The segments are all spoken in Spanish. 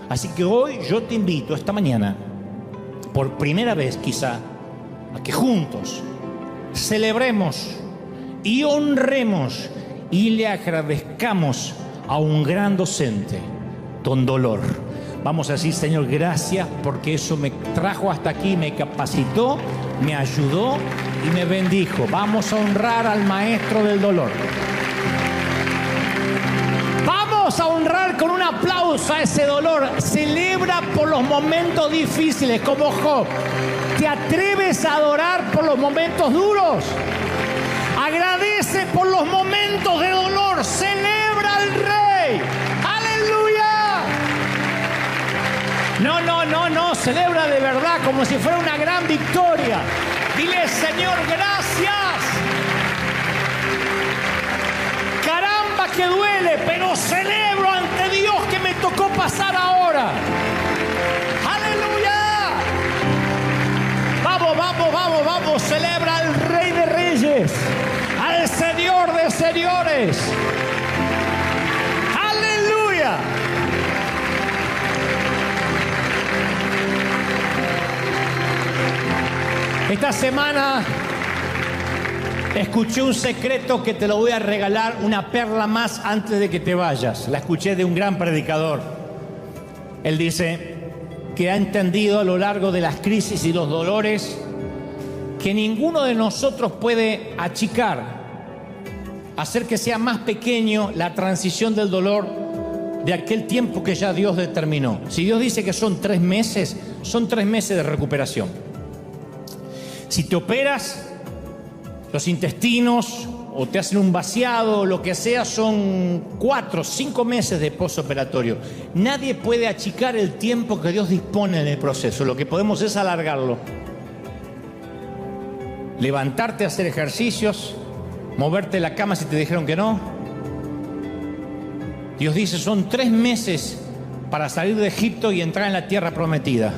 Así que hoy yo te invito, esta mañana, por primera vez quizá, a que juntos celebremos y honremos y le agradezcamos a un gran docente, don Dolor. Vamos a decir: Señor, gracias, porque eso me trajo hasta aquí, me capacitó, me ayudó y me bendijo. Vamos a honrar al maestro del dolor. Vamos a honrar con un aplauso a ese dolor. Celebra por los momentos difíciles, como Job. ¿Te atreves a adorar por los momentos duros? Agradece por los momentos de dolor. Celebra al Rey. ¡Aleluya! No. Celebra de verdad, como si fuera una gran victoria. Dile: Señor, gracias. Caramba que duele, pero celebro ante Dios que me tocó pasar ahora. ¡Aleluya! Vamos, celebra al Rey de Reyes, al Señor de Señores. ¡Aleluya! Esta semana escuché un secreto que te lo voy a regalar, una perla más antes de que te vayas. La escuché de un gran predicador. Él dice que ha entendido a lo largo de las crisis y los dolores que ninguno de nosotros puede achicar, hacer que sea más pequeño la transición del dolor de aquel tiempo que ya Dios determinó. Si Dios dice que son 3 meses, son 3 meses de recuperación. Si te operas los intestinos o te hacen un vaciado o lo que sea, son 4 o 5 meses de postoperatorio. Nadie puede achicar el tiempo que Dios dispone en el proceso. Lo que podemos es alargarlo. Levantarte a hacer ejercicios, moverte de la cama si te dijeron que no. Dios dice: son 3 meses para salir de Egipto y entrar en la tierra prometida.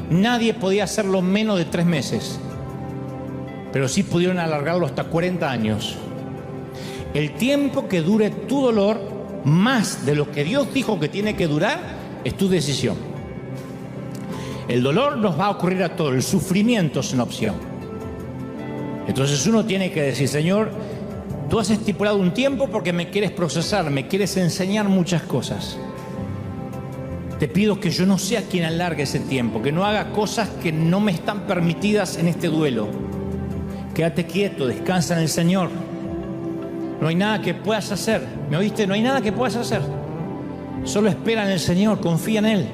Nadie podía hacerlo menos de 3 meses. Pero sí pudieron alargarlo hasta 40 años. El tiempo que dure tu dolor, más de lo que Dios dijo que tiene que durar, es tu decisión. El dolor nos va a ocurrir a todos, el sufrimiento es una opción. Entonces uno tiene que decir: Señor, tú has estipulado un tiempo porque me quieres procesar, me quieres enseñar muchas cosas. Te pido que yo no sea quien alargue ese tiempo, que no haga cosas que no me están permitidas en este duelo. Quédate quieto, descansa en el Señor. No hay nada que puedas hacer. ¿Me oíste? No hay nada que puedas hacer. Solo espera en el Señor, confía en Él.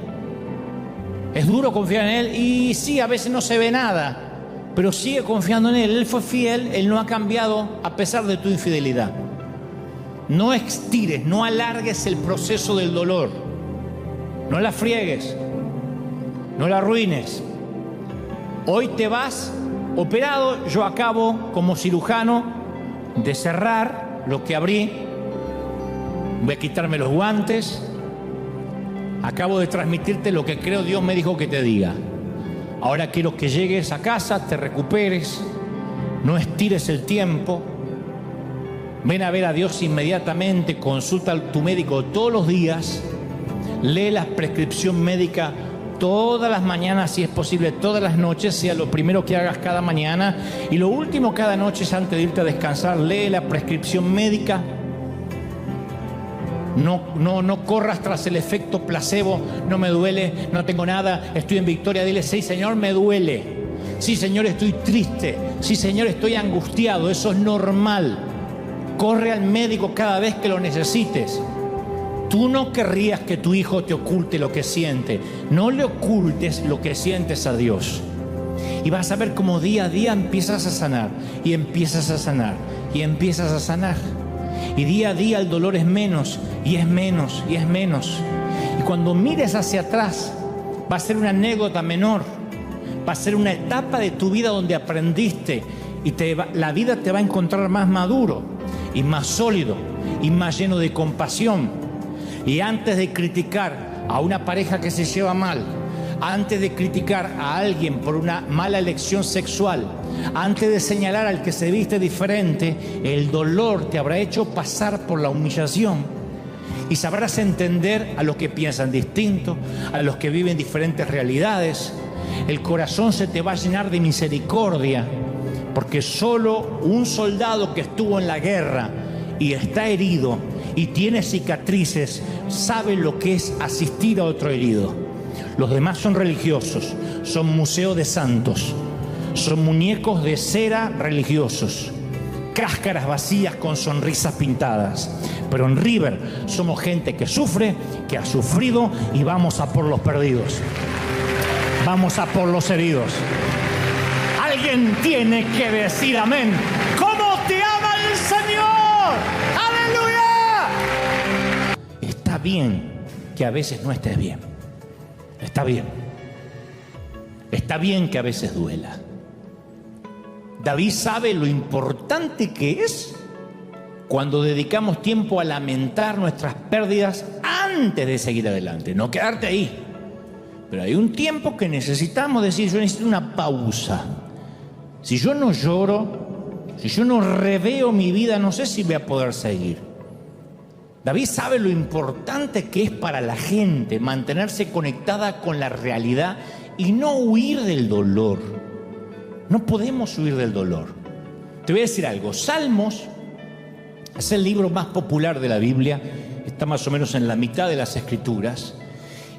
Es duro confiar en Él y sí, a veces no se ve nada, pero sigue confiando en Él. Él fue fiel, Él no ha cambiado a pesar de tu infidelidad. No estires, no alargues el proceso del dolor. No la friegues, no la arruines. Hoy te vas operado, yo acabo como cirujano de cerrar lo que abrí. Voy a quitarme los guantes. Acabo de transmitirte lo que creo Dios me dijo que te diga. Ahora quiero que llegues a casa, te recuperes, no estires el tiempo. Ven a ver a Dios inmediatamente, consulta a tu médico todos los días, lee la prescripción médica todas las mañanas, si es posible, todas las noches, sea lo primero que hagas cada mañana. Y lo último cada noche es antes de irte a descansar, lee la prescripción médica. No corras tras el efecto placebo. No me duele, no tengo nada, estoy en victoria. Dile: sí, Señor, me duele. Sí, Señor, estoy triste. Sí, Señor, estoy angustiado. Eso es normal. Corre al médico cada vez que lo necesites. Tú no querrías que tu hijo te oculte lo que siente. No le ocultes lo que sientes a Dios. Y vas a ver cómo día a día empiezas a sanar. Y empiezas a sanar. Y empiezas a sanar. Y día a día el dolor es menos. Y es menos. Y es menos. Y cuando mires hacia atrás, va a ser una anécdota menor. Va a ser una etapa de tu vida donde aprendiste. Y la vida te va a encontrar más maduro. Y más sólido. Y más lleno de compasión. Y antes de criticar a una pareja que se lleva mal, antes de criticar a alguien por una mala elección sexual, antes de señalar al que se viste diferente, el dolor te habrá hecho pasar por la humillación. y sabrás entender a los que piensan distinto, a los que viven diferentes realidades. El corazón se te va a llenar de misericordia, porque solo un soldado que estuvo en la guerra y está herido y tiene cicatrices sabe lo que es asistir a otro herido. Los demás son religiosos, son museos de santos, son muñecos de cera religiosos, cáscaras vacías con sonrisas pintadas. Pero en River somos gente que sufre, que ha sufrido, y vamos a por los perdidos. Vamos a por los heridos. Alguien tiene que decir amén. ¿Cómo te ama el Señor? ¡Aleluya! Está bien que a veces no estés bien. Está bien. Está bien que a veces duela. David sabe lo importante que es cuando dedicamos tiempo a lamentar nuestras pérdidas antes de seguir adelante, no quedarte ahí. Pero hay un tiempo que necesitamos decir, yo necesito una pausa. Si yo no lloro, si yo no reveo mi vida, no sé si voy a poder seguir. David sabe lo importante que es para la gente mantenerse conectada con la realidad y no huir del dolor. No podemos huir del dolor. Te voy a decir algo. Salmos es el libro más popular de la Biblia. Está más o menos en la mitad de las Escrituras.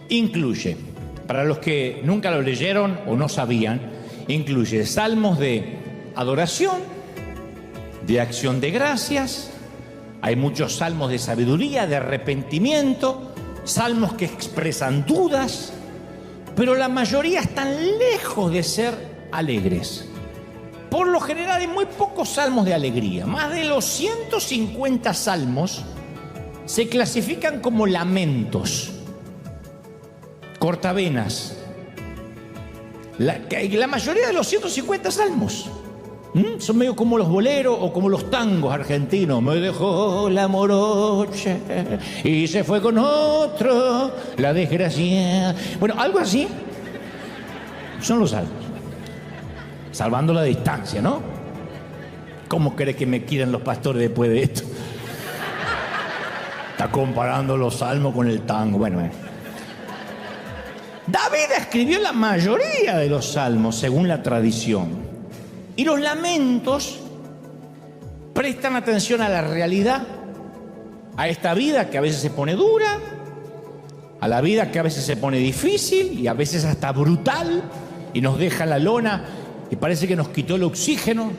Incluye, para los que nunca lo leyeron o no sabían, incluye salmos de adoración, de acción de gracias. Hay muchos salmos de sabiduría, de arrepentimiento, salmos que expresan dudas, pero la mayoría están lejos de ser alegres. Por lo general hay muy pocos salmos de alegría. Más de los 150 salmos se clasifican como lamentos, cortavenas. La mayoría de los 150 salmos son medio como los boleros o como los tangos argentinos. Me dejó la morocha y se fue con otro, la desgracia. Bueno, algo así son los salmos. Salvando la distancia, ¿no? ¿Cómo crees que me quieran los pastores después de esto? Está comparando los salmos con el tango. Bueno. David escribió la mayoría de los salmos según la tradición. Y los lamentos prestan atención a la realidad, a esta vida que a veces se pone dura, a la vida que a veces se pone difícil y a veces hasta brutal y nos deja la lona y parece que nos quitó el oxígeno.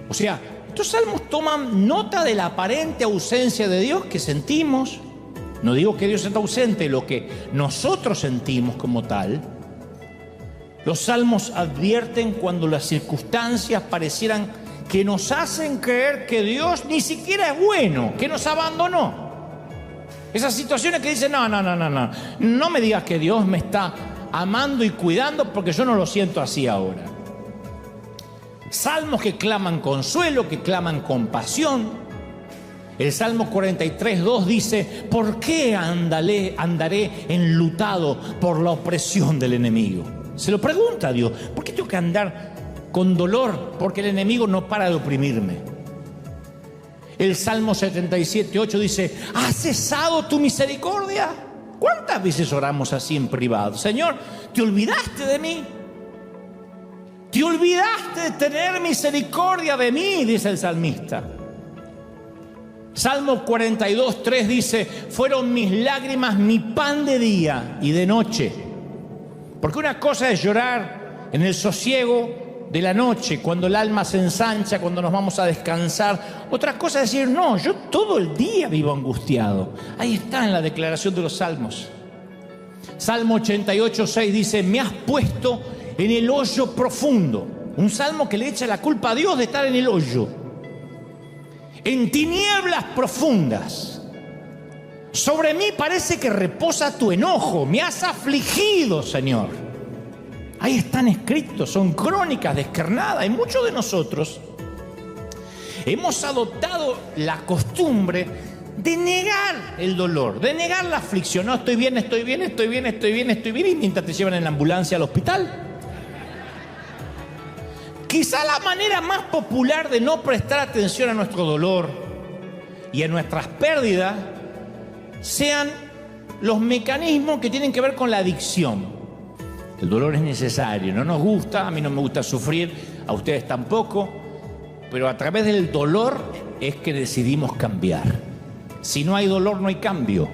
O sea, estos salmos toman nota de la aparente ausencia de Dios que sentimos. No digo que Dios está ausente, lo que nosotros sentimos como tal. Los salmos advierten cuando las circunstancias parecieran que nos hacen creer que Dios ni siquiera es bueno, que nos abandonó. Esas situaciones que dicen, no me digas que Dios me está amando y cuidando porque yo no lo siento así ahora. Salmos que claman consuelo, que claman compasión. El Salmo 43:2 dice, ¿por qué andaré enlutado por la opresión del enemigo? Se lo pregunta a Dios, ¿por qué tengo que andar con dolor? Porque el enemigo no para de oprimirme. El Salmo 77:8 dice, ¿has cesado tu misericordia? ¿Cuántas veces oramos así en privado? Señor, ¿te olvidaste de mí? ¿Te olvidaste de tener misericordia de mí? Dice el salmista. Salmo 42:3 dice, fueron mis lágrimas mi pan de día y de noche. Porque una cosa es llorar en el sosiego de la noche, cuando el alma se ensancha, cuando nos vamos a descansar. Otra cosa es decir, no, yo todo el día vivo angustiado. Ahí está en la declaración de los salmos. Salmo 88:6 dice, me has puesto en el hoyo profundo. Un salmo que le echa la culpa a Dios de estar en el hoyo. En tinieblas profundas. Sobre mí parece que reposa tu enojo. Me has afligido, Señor. Ahí están escritos, son crónicas descarnadas. Y muchos de nosotros hemos adoptado la costumbre de negar el dolor, de negar la aflicción. No, estoy bien, y mientras te llevan en la ambulancia al hospital. Quizá la manera más popular de no prestar atención a nuestro dolor y a nuestras pérdidas sean los mecanismos que tienen que ver con la adicción. El dolor es necesario, no nos gusta, a mí no me gusta sufrir, a ustedes tampoco, pero a través del dolor es que decidimos cambiar. Si no hay dolor, no hay cambio.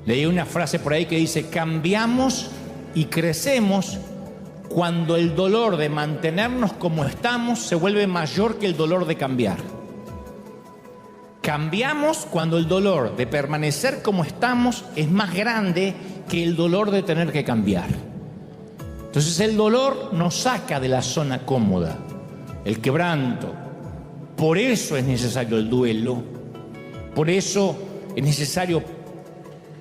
Leí una frase por ahí que dice: cambiamos y crecemos cuando el dolor de mantenernos como estamos se vuelve mayor que el dolor de cambiar. Cambiamos cuando el dolor de permanecer como estamos es más grande que el dolor de tener que cambiar. Entonces el dolor nos saca de la zona cómoda, el quebranto. Por eso es necesario el duelo, por eso es necesario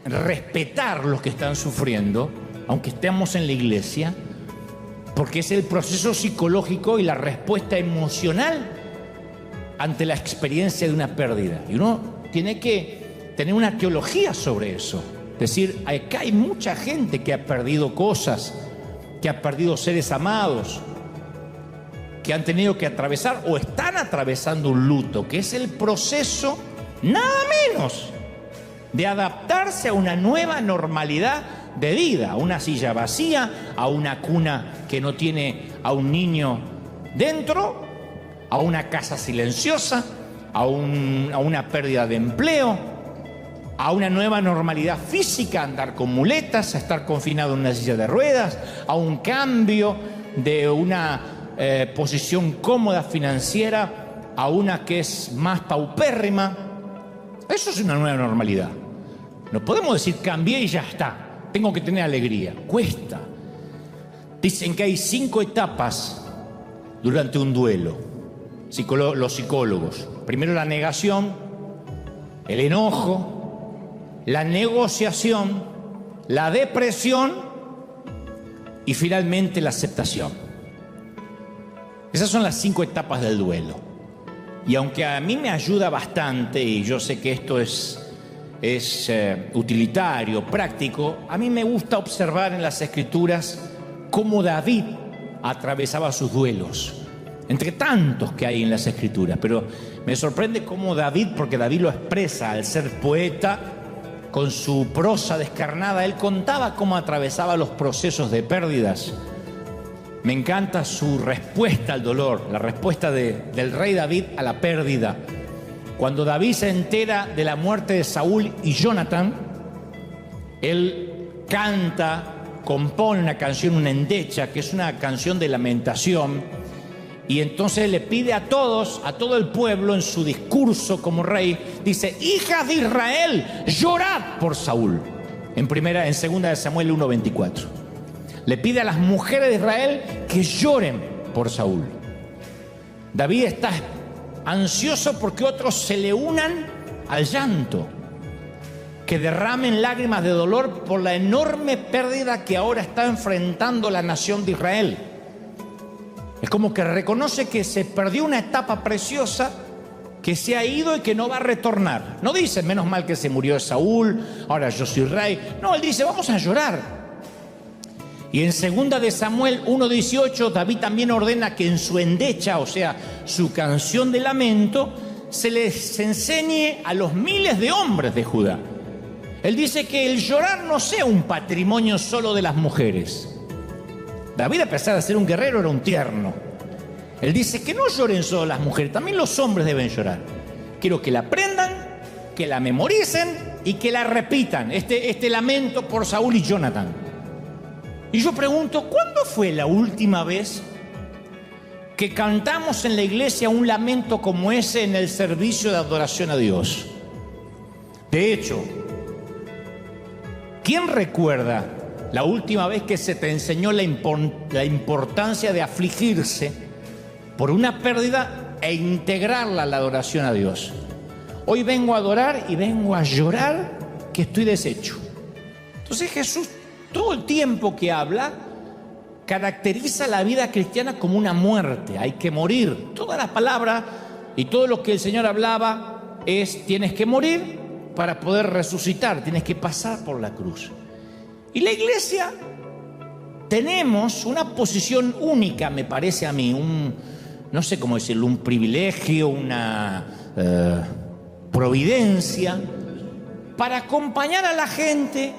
respetar los que están sufriendo, aunque estemos en la iglesia, porque es el proceso psicológico y la respuesta emocional ante la experiencia de una pérdida. Y uno tiene que tener una teología sobre eso. Es decir, acá hay mucha gente que ha perdido cosas, que ha perdido seres amados, que han tenido que atravesar o están atravesando un luto, que es el proceso, nada menos, de adaptarse a una nueva normalidad de vida, a una silla vacía, a una cuna que no tiene a un niño dentro, a una casa silenciosa, a una pérdida de empleo, a una nueva normalidad física, a andar con muletas, a estar confinado en una silla de ruedas, a un cambio de una posición cómoda financiera a una que es más paupérrima. Eso es una nueva normalidad. No podemos decir cambié y ya está, tengo que tener alegría. Cuesta. Dicen que hay 5 etapas durante un duelo, los psicólogos. Primero la negación, el enojo, la negociación, la depresión y finalmente la aceptación. Esas son las 5 etapas del duelo. Y aunque a mí me ayuda bastante, y yo sé que esto es utilitario, práctico, a mí me gusta observar en las Escrituras cómo David atravesaba sus duelos, entre tantos que hay en las Escrituras. Pero me sorprende cómo David, porque David lo expresa al ser poeta, con su prosa descarnada, él contaba cómo atravesaba los procesos de pérdidas. Me encanta su respuesta al dolor, la respuesta del rey David a la pérdida. Cuando David se entera de la muerte de Saúl y Jonatán, él canta, compone una canción, una endecha, que es una canción de lamentación, y entonces le pide a todos, a todo el pueblo, en su discurso como rey, dice: hijas de Israel, llorad por Saúl. En 2 de Samuel 1:24. Le pide a las mujeres de Israel que lloren por Saúl. David está ansioso porque otros se le unan al llanto, que derramen lágrimas de dolor por la enorme pérdida que ahora está enfrentando la nación de Israel. Es como que reconoce que se perdió una etapa preciosa, que se ha ido y que no va a retornar. No dice: menos mal que se murió Saúl, ahora yo soy rey. No, él dice: vamos a llorar. Y en 2 de Samuel 1:18, David también ordena que en su endecha, o sea, su canción de lamento, se les enseñe a los miles de hombres de Judá. Él dice que el llorar no sea un patrimonio solo de las mujeres. David, a pesar de ser un guerrero, era un tierno. Él dice que no lloren solo las mujeres, también los hombres deben llorar. Quiero que la aprendan, que la memoricen y que la repitan, este lamento por Saúl y Jonatán. Y yo pregunto, ¿cuándo fue la última vez que cantamos en la iglesia un lamento como ese en el servicio de adoración a Dios? De hecho, ¿quién recuerda la última vez que se te enseñó la importancia de afligirse por una pérdida e integrarla a la adoración a Dios? Hoy vengo a adorar y vengo a llorar que estoy deshecho. Entonces Jesús, todo el tiempo que habla, caracteriza la vida cristiana como una muerte. Hay que morir. Toda la palabra y todo lo que el Señor hablaba es: tienes que morir para poder resucitar, tienes que pasar por la cruz. Y la iglesia tenemos una posición única, me parece a mí, no sé cómo decirlo, un privilegio, una providencia, para acompañar a la gente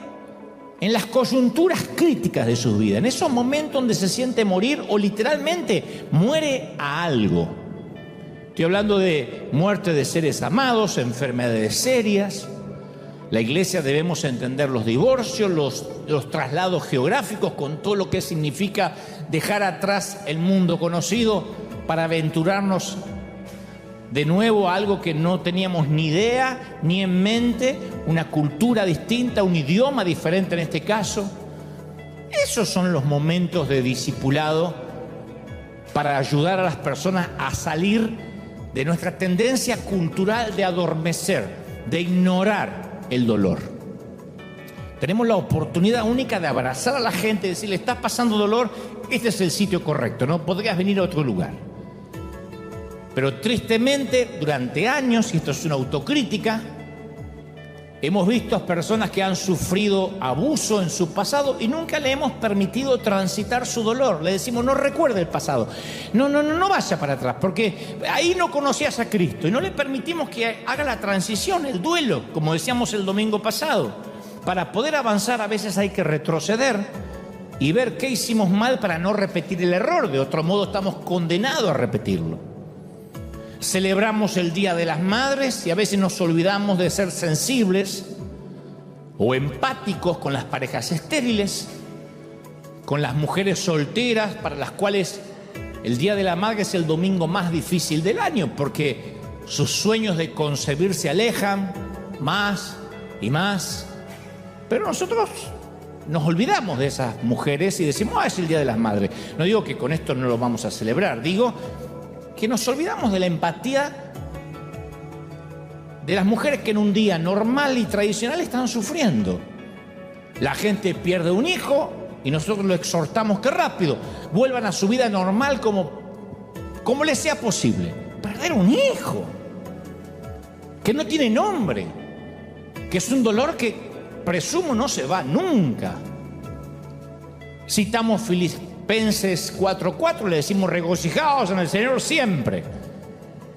en las coyunturas críticas de su vida, en esos momentos donde se siente morir o literalmente muere a algo. Estoy hablando de muerte de seres amados, enfermedades serias. La iglesia debemos entender los divorcios, los traslados geográficos, con todo lo que significa dejar atrás el mundo conocido para aventurarnos de nuevo a algo que no teníamos ni idea ni en mente, una cultura distinta, un idioma diferente en este caso. Esos son los momentos de discipulado para ayudar a las personas a salir de nuestra tendencia cultural de adormecer, de ignorar el dolor. Tenemos la oportunidad única de abrazar a la gente y decirle: estás pasando dolor, este es el sitio correcto, no podrías venir a otro lugar. Pero tristemente, durante años, y esto es una autocrítica, hemos visto a personas que han sufrido abuso en su pasado y nunca le hemos permitido transitar su dolor. Le decimos: no recuerde el pasado, no vaya para atrás, porque ahí no conocías a Cristo. Y no le permitimos que haga la transición, el duelo, como decíamos el domingo pasado. Para poder avanzar a veces hay que retroceder y ver qué hicimos mal para no repetir el error. De otro modo estamos condenados a repetirlo. Celebramos el Día de las Madres y a veces nos olvidamos de ser sensibles o empáticos con las parejas estériles, con las mujeres solteras, para las cuales el Día de la Madre es el domingo más difícil del año, porque sus sueños de concebir se alejan más y más. Pero nosotros nos olvidamos de esas mujeres y decimos: es el Día de las Madres. No digo que con esto no lo vamos a celebrar, digo que nos olvidamos de la empatía de las mujeres que en un día normal y tradicional están sufriendo. La gente pierde un hijo y nosotros lo exhortamos que rápido vuelvan a su vida normal como les sea posible. Perder un hijo que no tiene nombre, que es un dolor que presumo no se va nunca. Citamos Filipenses 4:4, le decimos: regocijaos en el Señor siempre.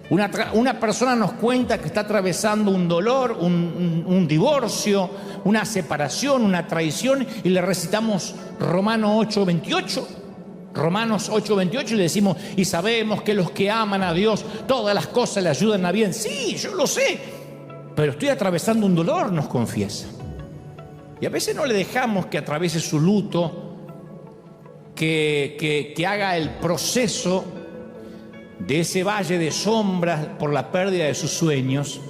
Una persona nos cuenta que está atravesando un dolor, un divorcio, una separación, una traición, y le recitamos Romanos 8:28, y le decimos: y sabemos que los que aman a Dios, todas las cosas le ayudan a bien. Sí, yo lo sé, pero estoy atravesando un dolor, nos confiesa. Y a veces no le dejamos que atraviese su luto, que haga el proceso de ese valle de sombras por la pérdida de sus sueños.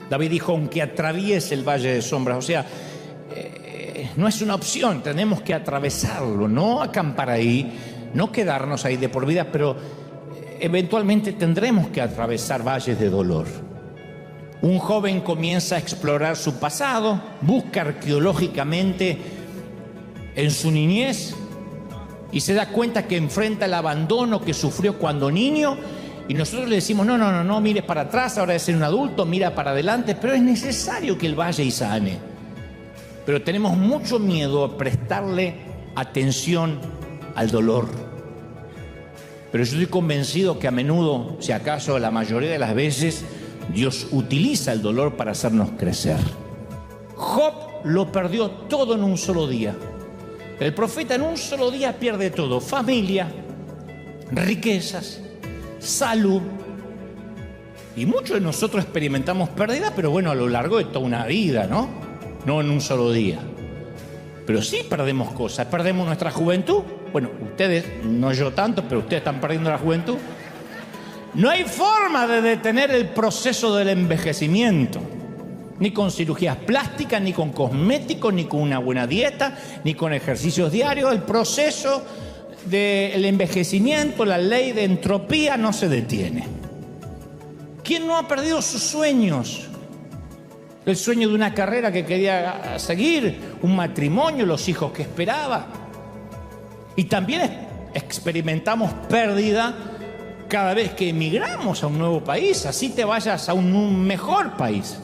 David dijo: aunque atraviese el valle de sombras, o sea, no es una opción, tenemos que atravesarlo, no acampar ahí, no quedarnos ahí de por vida, pero eventualmente tendremos que atravesar valles de dolor. Un joven comienza a explorar su pasado, busca arqueológicamente en su niñez y se da cuenta que enfrenta el abandono que sufrió cuando niño, y nosotros le decimos: no mires para atrás, ahora es ser un adulto, mira para adelante. Pero es necesario que él vaya y sane. Pero tenemos mucho miedo a prestarle atención al dolor. Pero yo estoy convencido que a menudo, si acaso la mayoría de las veces, Dios utiliza el dolor para hacernos crecer. Job lo perdió todo en un solo día. El profeta en un solo día pierde todo: familia, riquezas, salud. Y muchos de nosotros experimentamos pérdidas, pero bueno, a lo largo de toda una vida, ¿no? No en un solo día. Pero sí perdemos cosas. Perdemos nuestra juventud. Bueno, ustedes, no yo tanto, pero ustedes están perdiendo la juventud. No hay forma de detener el proceso del envejecimiento, ni con cirugías plásticas, ni con cosméticos, ni con una buena dieta, ni con ejercicios diarios. El proceso del envejecimiento, la ley de entropía, no se detiene. ¿Quién no ha perdido sus sueños? El sueño de una carrera que quería seguir, un matrimonio, los hijos que esperaba. Y también experimentamos pérdida cada vez que emigramos a un nuevo país. Así te vayas a un mejor país.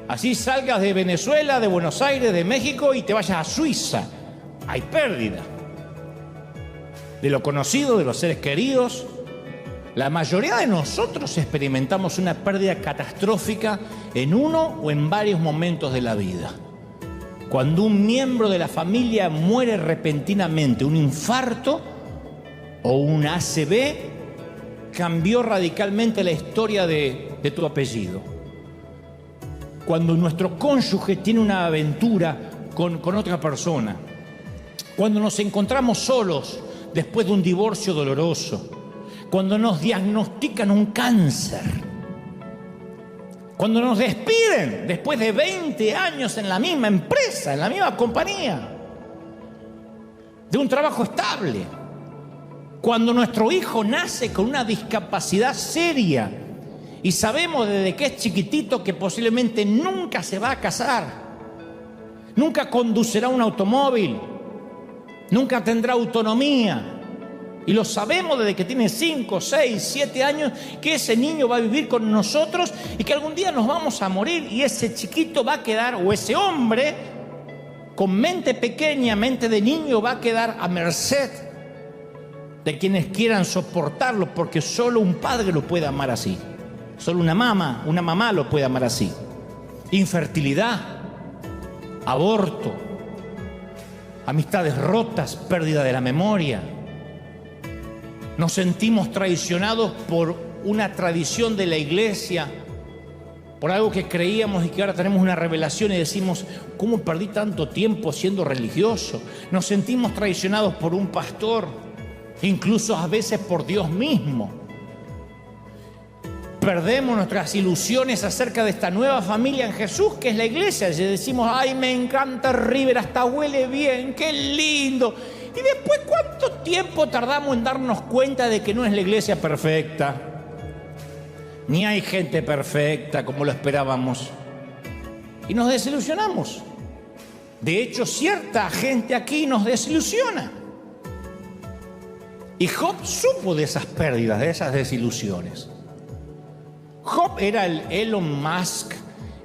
Así salgas de Venezuela, de Buenos Aires, de México y te vayas a Suiza. Hay pérdida de lo conocido, de los seres queridos, La mayoría de nosotros experimentamos una pérdida catastrófica en uno o en varios momentos de la vida. Cuando un miembro de la familia muere repentinamente, un infarto o un ACV, cambió radicalmente la historia de tu apellido. Cuando nuestro cónyuge tiene una aventura con otra persona. Cuando nos encontramos solos después de un divorcio doloroso. Cuando nos diagnostican un cáncer. Cuando nos despiden después de 20 años en la misma empresa, en la misma compañía. De un trabajo estable. Cuando nuestro hijo nace con una discapacidad seria y sabemos desde que es chiquitito que posiblemente nunca se va a casar, nunca conducirá un automóvil, nunca tendrá autonomía. Y lo sabemos desde que tiene 5, 6, 7 años, que ese niño va a vivir con nosotros y que algún día nos vamos a morir y ese chiquito va a quedar, o ese hombre con mente pequeña, mente de niño, va a quedar a merced de quienes quieran soportarlo, porque solo un padre lo puede amar así. Solo una mamá lo puede amar así. Infertilidad, aborto, amistades rotas, pérdida de la memoria. Nos sentimos traicionados por una tradición de la iglesia, por algo que creíamos y que ahora tenemos una revelación y decimos, ¿cómo perdí tanto tiempo siendo religioso? Nos sentimos traicionados por un pastor, incluso a veces por Dios mismo. Perdemos nuestras ilusiones acerca de esta nueva familia en Jesús, que es la iglesia. Y decimos, ay, me encanta River, hasta huele bien, qué lindo. Y después, ¿cuánto tiempo tardamos en darnos cuenta de que no es la iglesia perfecta? Ni hay gente perfecta como lo esperábamos. Y nos desilusionamos. De hecho, cierta gente aquí nos desilusiona. Y Job supo de esas pérdidas, de esas desilusiones. Job era el Elon Musk,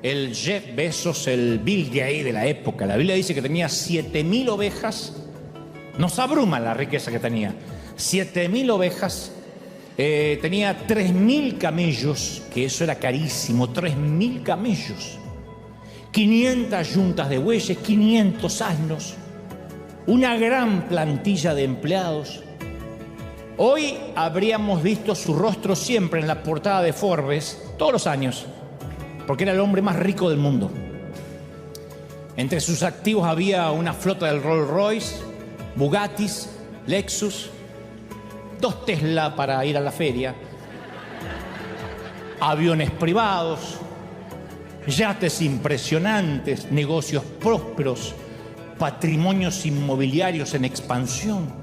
el Jeff Bezos, el Bill Gates de la época. La Biblia dice que tenía 7.000 ovejas. Nos abruma la riqueza que tenía. 7.000 ovejas. Tenía 3.000 camellos, que eso era carísimo. 3.000 camellos. 500 yuntas de bueyes, 500 asnos. Una gran plantilla de empleados. Hoy habríamos visto su rostro siempre en la portada de Forbes, todos los años, porque era el hombre más rico del mundo. Entre sus activos había una flota del Rolls Royce, Bugattis, Lexus, 2 Tesla para ir a la feria, aviones privados, yates impresionantes, negocios prósperos, patrimonios inmobiliarios en expansión.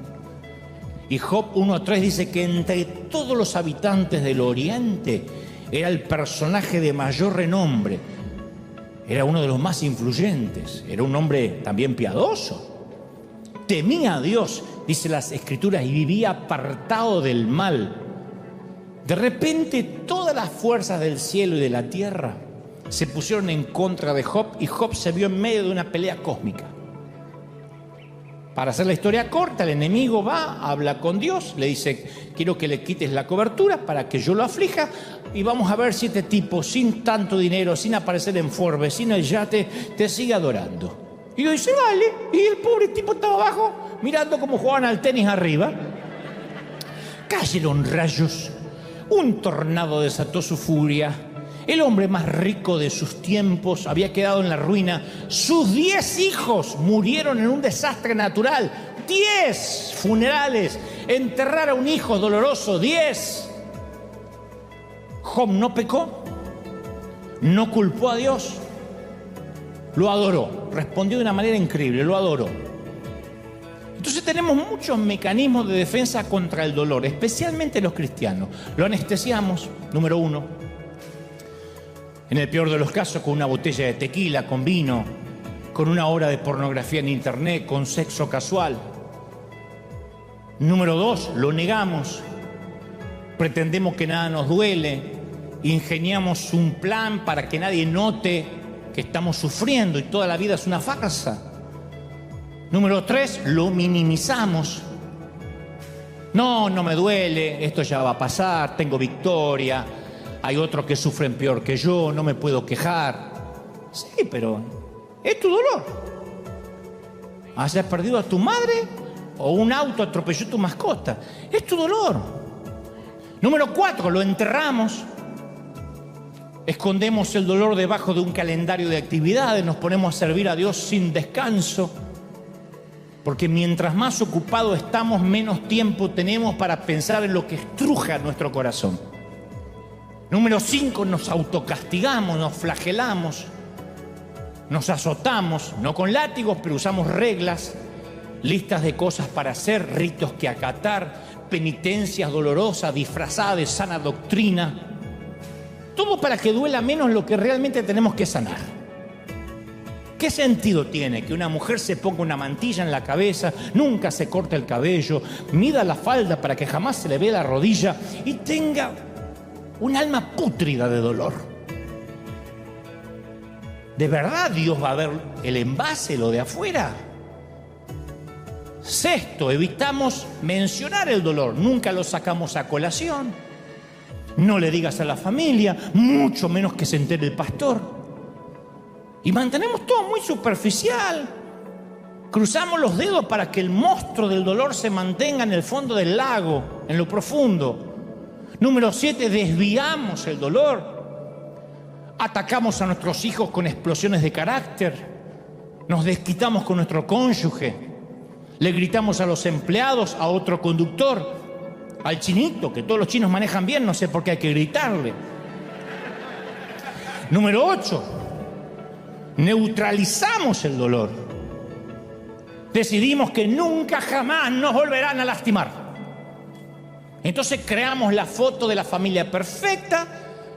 Y Job 1:3 dice que entre todos los habitantes del Oriente era el personaje de mayor renombre. Era uno de los más influyentes. Era un hombre también piadoso. Temía a Dios, dice las Escrituras, y vivía apartado del mal. De repente todas las fuerzas del cielo y de la tierra se pusieron en contra de Job y Job se vio en medio de una pelea cósmica. Para hacer la historia corta, el enemigo va, habla con Dios, le dice, quiero que le quites la cobertura para que yo lo aflija y vamos a ver si este tipo, sin tanto dinero, sin aparecer en Forbes, sin el yate, te sigue adorando. Y Dios dice, vale, y el pobre tipo estaba abajo, mirando cómo jugaban al tenis arriba. Cayeron rayos, un tornado desató su furia. El hombre más rico de sus tiempos había quedado en la ruina. Sus 10 hijos murieron en un desastre natural. 10 funerales. Enterrar a un hijo doloroso. 10. Job no pecó. No culpó a Dios. Lo adoró. Respondió de una manera increíble. Lo adoró. Entonces tenemos muchos mecanismos de defensa contra el dolor, especialmente los cristianos. Lo anestesiamos, número 1. En el peor de los casos, con una botella de tequila, con vino, con una hora de pornografía en internet, con sexo casual. Número 2, lo negamos. Pretendemos que nada nos duele. Ingeniamos un plan para que nadie note que estamos sufriendo y toda la vida es una farsa. Número 3, lo minimizamos. No, no me duele, esto ya va a pasar, tengo victoria, hay otros que sufren peor que yo, no me puedo quejar. Sí, pero es tu dolor. ¿Hayas perdido a tu madre o un auto atropelló a tu mascota? Es tu dolor. Número 4, lo enterramos. Escondemos el dolor debajo de un calendario de actividades, nos ponemos a servir a Dios sin descanso. Porque mientras más ocupados estamos, menos tiempo tenemos para pensar en lo que estruja nuestro corazón. Número 5, nos autocastigamos, nos flagelamos, nos azotamos, no con látigos, pero usamos reglas, listas de cosas para hacer, ritos que acatar, penitencias dolorosas disfrazadas de sana doctrina. Todo para que duela menos lo que realmente tenemos que sanar. ¿Qué sentido tiene que una mujer se ponga una mantilla en la cabeza, nunca se corte el cabello, mida la falda para que jamás se le vea la rodilla y tenga un alma pútrida de dolor? ¿De verdad Dios va a ver el envase, lo de afuera? 6, evitamos mencionar el dolor, nunca lo sacamos a colación. No le digas a la familia, mucho menos que se entere el pastor. Y mantenemos todo muy superficial. Cruzamos los dedos para que el monstruo del dolor se mantenga en el fondo del lago, en lo profundo. Número 7, desviamos el dolor. Atacamos a nuestros hijos con explosiones de carácter. Nos desquitamos con nuestro cónyuge. Le gritamos a los empleados, a otro conductor, al chinito, que todos los chinos manejan bien, no sé por qué hay que gritarle. Número 8, neutralizamos el dolor. Decidimos que nunca jamás nos volverán a lastimar. Entonces creamos la foto de la familia perfecta,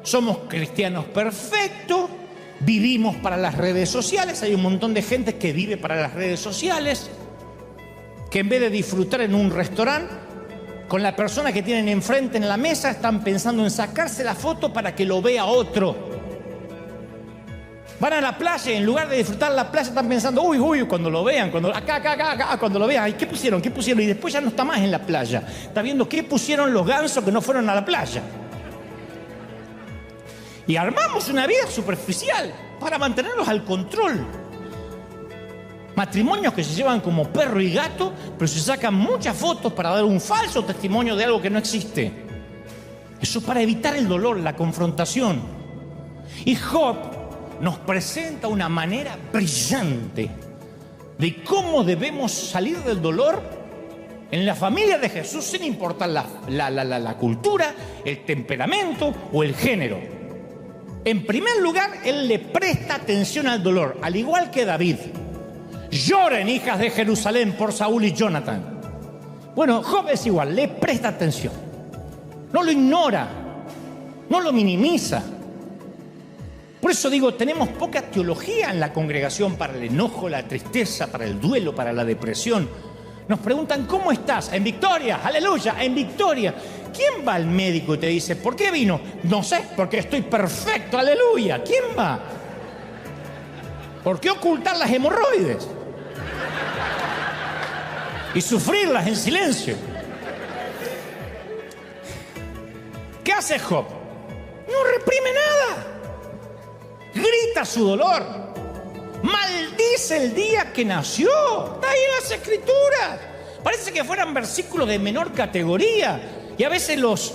somos cristianos perfectos, vivimos para las redes sociales. Hay un montón de gente que vive para las redes sociales, que en vez de disfrutar en un restaurante con la persona que tienen enfrente en la mesa, están pensando en sacarse la foto para que lo vea otro. Van a la playa y en lugar de disfrutar la playa están pensando, uy, cuando lo vean, cuando lo vean, ¿qué pusieron? Y después ya no está más en la playa. Está viendo qué pusieron los gansos que no fueron a la playa. Y armamos una vida superficial para mantenerlos al control. Matrimonios que se llevan como perro y gato, pero se sacan muchas fotos para dar un falso testimonio de algo que no existe. Eso es para evitar el dolor, la confrontación. Y Job nos presenta una manera brillante de cómo debemos salir del dolor en la familia de Jesús, sin importar la cultura, el temperamento o el género. En primer lugar, él le presta atención al dolor, al igual que David. Lloren, hijas de Jerusalén, por Saúl y Jonathan. Bueno, Job es igual, le presta atención. No lo ignora, no lo minimiza. Por eso digo, tenemos poca teología en la congregación para el enojo, la tristeza, para el duelo, para la depresión. Nos preguntan, ¿cómo estás? En victoria, aleluya, en victoria. ¿Quién va al médico y te dice, ¿por qué vino? No sé, porque estoy perfecto, aleluya. ¿Quién va? ¿Por qué ocultar las hemorroides? Y sufrirlas en silencio. ¿Qué hace Job? No reprime nada. Grita su dolor. Maldice el día que nació. Está ahí en las escrituras. Parece que fueran versículos de menor categoría. Y a veces los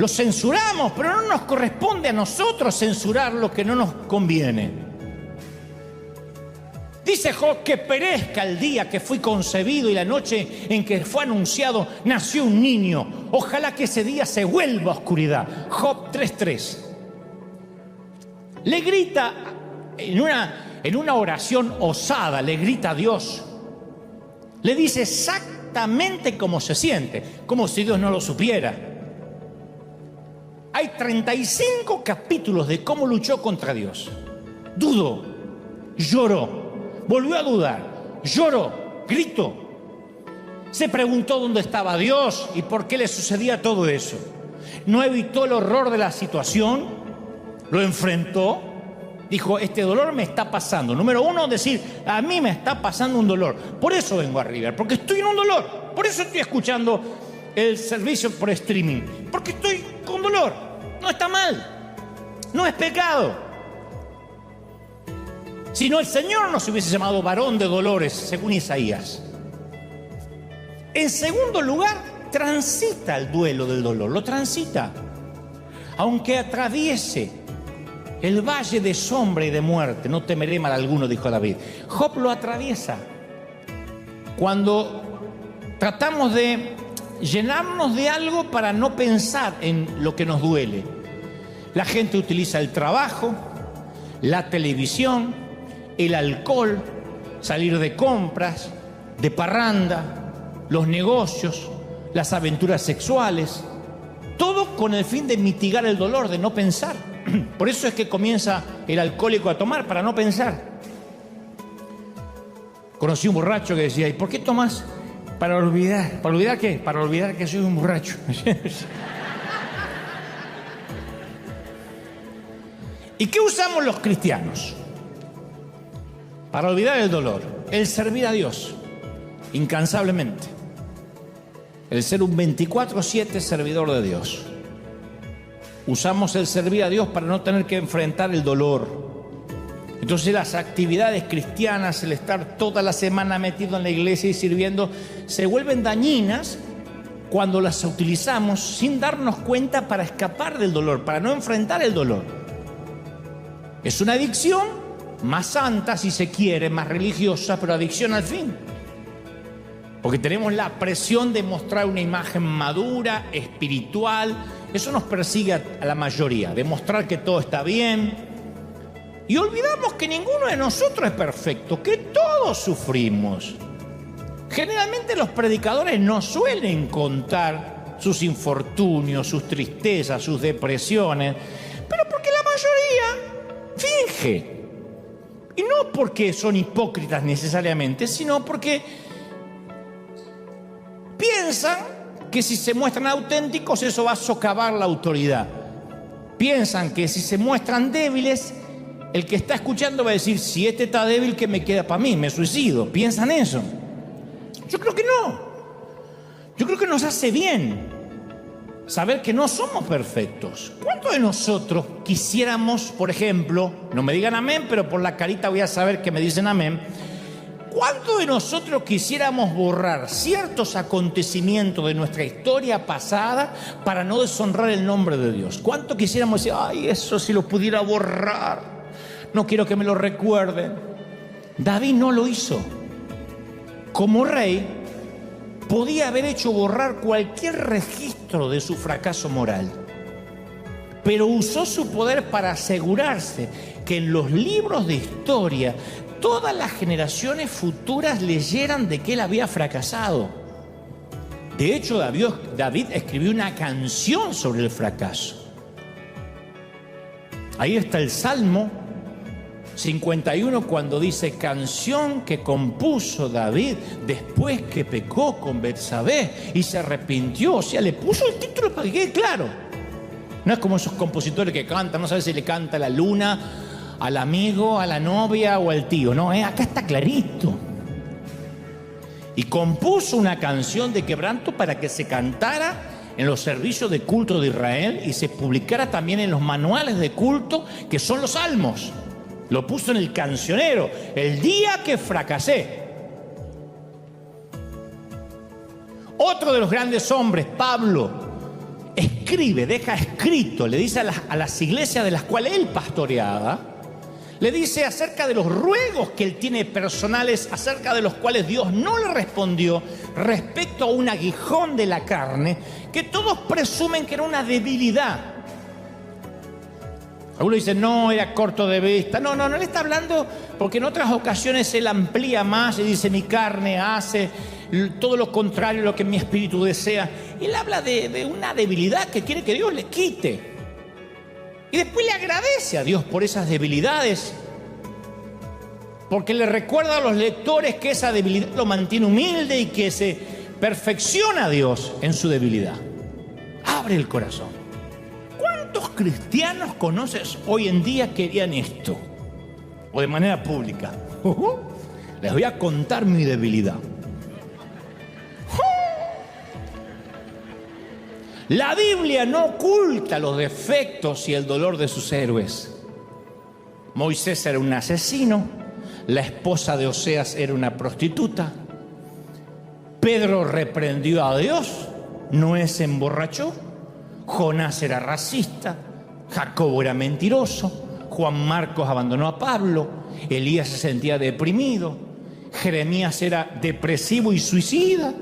censuramos, pero no nos corresponde a nosotros censurar lo que no nos conviene. Dice Job, que perezca el día que fui concebido y la noche en que fue anunciado nació un niño. Ojalá que ese día se vuelva oscuridad. Job 3:3. Le grita en una oración osada, le grita a Dios. Le dice exactamente cómo se siente, como si Dios no lo supiera. Hay 35 capítulos de cómo luchó contra Dios. Dudó, lloró. Volvió a dudar, lloró, gritó. Se preguntó dónde estaba Dios y por qué le sucedía todo eso. No evitó el horror de la situación, lo enfrentó, dijo, este dolor me está pasando. Número 1, decir, a mí me está pasando un dolor. Por eso vengo a River, porque estoy en un dolor. Por eso estoy escuchando el servicio por streaming? Porque estoy con dolor. No está mal. No es pecado. Si no, el Señor nos hubiese llamado varón de dolores, según Isaías. En segundo lugar, transita el duelo del dolor. Lo transita. Aunque atraviese el valle de sombra y de muerte, no temeré mal alguno, dijo David. Job lo atraviesa. Cuando tratamos de llenarnos de algo para no pensar en lo que nos duele. La gente utiliza el trabajo, la televisión, el alcohol, salir de compras, de parranda, los negocios, las aventuras sexuales, todo con el fin de mitigar el dolor, de no pensar. Por eso es que comienza el alcohólico a tomar, para no pensar. Conocí un borracho que decía, ¿y por qué tomas? Para olvidar. ¿Para olvidar qué? Para olvidar que soy un borracho. ¿Y qué usamos los cristianos? Para olvidar el dolor, el servir a Dios, incansablemente. El ser un 24/7 servidor de Dios. Usamos el servir a Dios para no tener que enfrentar el dolor. Entonces las actividades cristianas, el estar toda la semana metido en la iglesia y sirviendo, se vuelven dañinas cuando las utilizamos sin darnos cuenta para escapar del dolor, para no enfrentar el dolor. Es una adicción más santa, si se quiere, más religiosa, pero adicción al fin. Porque tenemos la presión de mostrar una imagen madura, espiritual. Eso nos persigue a la mayoría, demostrar que todo está bien. Y olvidamos que ninguno de nosotros es perfecto, que todos sufrimos. Generalmente los predicadores no suelen contar sus infortunios, sus tristezas, sus depresiones, pero porque la mayoría finge. Y no porque son hipócritas necesariamente, sino porque piensan que si se muestran auténticos eso va a socavar la autoridad. Piensan que si se muestran débiles, el que está escuchando va a decir, si este está débil, ¿qué me queda para mí? Me suicido. ¿Piensan eso? Yo creo que no. Yo creo que nos hace bien saber que no somos perfectos. ¿Cuántos de nosotros quisiéramos, por ejemplo, no me digan amén, pero por la carita voy a saber que me dicen amén, ¿cuántos de nosotros quisiéramos borrar ciertos acontecimientos de nuestra historia pasada para no deshonrar el nombre de Dios? ¿Cuánto quisiéramos decir, ay, eso si lo pudiera borrar? No quiero que me lo recuerden. David no lo hizo. Como rey, podía haber hecho borrar cualquier registro de su fracaso moral. Pero usó su poder para asegurarse que en los libros de historia todas las generaciones futuras leyeran de que él había fracasado. De hecho, David escribió una canción sobre el fracaso. Ahí está el Salmo 51 cuando dice, canción que compuso David después que pecó con Betsabé y se arrepintió. O sea, le puso el título para que quede claro. No es como esos compositores que cantan, no sabes si le canta a la luna, al amigo, a la novia o al tío. No, acá está clarito. Y compuso una canción de quebranto para que se cantara en los servicios de culto de Israel y se publicara también en los manuales de culto que son los salmos. Lo puso en el cancionero, el día que fracasé. Otro de los grandes hombres, Pablo, escribe, deja escrito, le dice a las iglesias de las cuales él pastoreaba, le dice acerca de los ruegos que él tiene personales, acerca de los cuales Dios no le respondió respecto a un aguijón de la carne, que todos presumen que era una debilidad. Algunos dicen, no, era corto de vista. No, él está hablando porque en otras ocasiones él amplía más y dice, mi carne hace todo lo contrario a lo que mi espíritu desea. Él habla de una debilidad que quiere que Dios le quite. Y después le agradece a Dios por esas debilidades, porque le recuerda a los lectores que esa debilidad lo mantiene humilde y que se perfecciona a Dios en su debilidad. Abre el corazón. ¿Cuántos cristianos conoces hoy en día que harían esto? O de manera pública. Les voy a contar mi debilidad. La Biblia no oculta los defectos y el dolor de sus héroes. Moisés era un asesino, la esposa de Oseas era una prostituta, Pedro reprendió a Dios, Noé se emborrachó, Jonás era racista, Jacobo era mentiroso, Juan Marcos abandonó a Pablo, Elías se sentía deprimido, Jeremías era depresivo y suicida,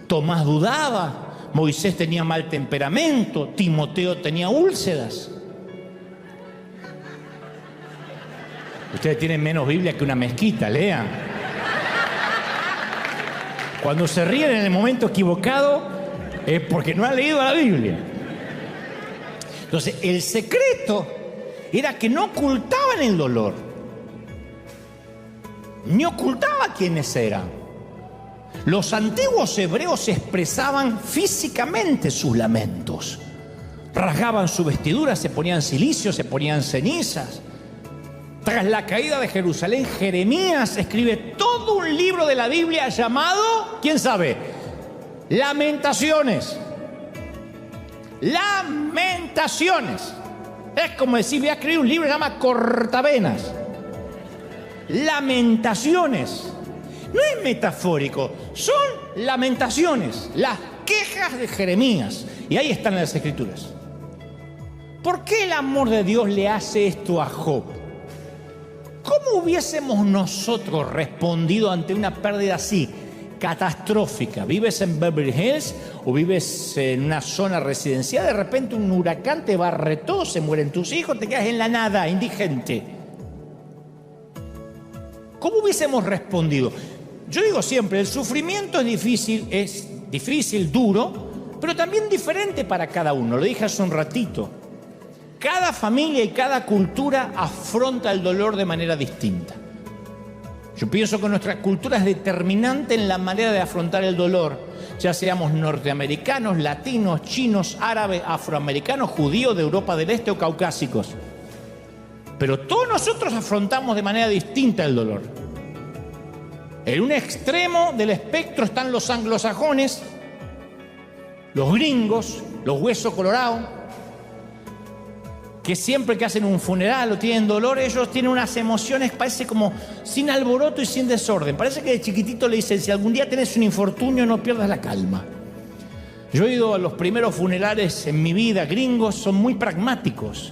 Tomás dudaba, Moisés tenía mal temperamento, Timoteo tenía úlceras. Ustedes tienen menos Biblia que una mezquita, lean. Cuando se ríen en el momento equivocado es porque no han leído la Biblia. Entonces, el secreto era que no ocultaban el dolor, ni ocultaba quiénes eran. Los antiguos hebreos expresaban físicamente sus lamentos. Rasgaban su vestidura, se ponían cilicio, se ponían cenizas. Tras la caída de Jerusalén, Jeremías escribe todo un libro de la Biblia llamado, ¿quién sabe? Lamentaciones. Lamentaciones. Es como decir, voy a escribir un libro que se llama Cortavenas. Lamentaciones. No es metafórico, son lamentaciones, las quejas de Jeremías. Y ahí están las escrituras. ¿Por qué el amor de Dios le hace esto a Job? ¿Cómo hubiésemos nosotros respondido ante una pérdida así, catastrófica? ¿Vives en Beverly Hills o vives en una zona residencial? De repente un huracán te barre todo, se mueren tus hijos, te quedas en la nada, indigente. ¿Cómo hubiésemos respondido? Yo digo siempre, el sufrimiento es difícil, duro, pero también diferente para cada uno. Lo dije hace un ratito. Cada familia y cada cultura afronta el dolor de manera distinta. Yo pienso que nuestra cultura es determinante en la manera de afrontar el dolor, ya seamos norteamericanos, latinos, chinos, árabes, afroamericanos, judíos de Europa del Este o caucásicos. Pero todos nosotros afrontamos de manera distinta el dolor. En un extremo del espectro están los anglosajones, los gringos, los huesos colorados, que siempre que hacen un funeral o tienen dolor, ellos tienen unas emociones, parece como sin alboroto y sin desorden. Parece que de chiquitito le dicen, si algún día tenés un infortunio, no pierdas la calma. Yo he ido a los primeros funerales en mi vida, gringos, son muy pragmáticos.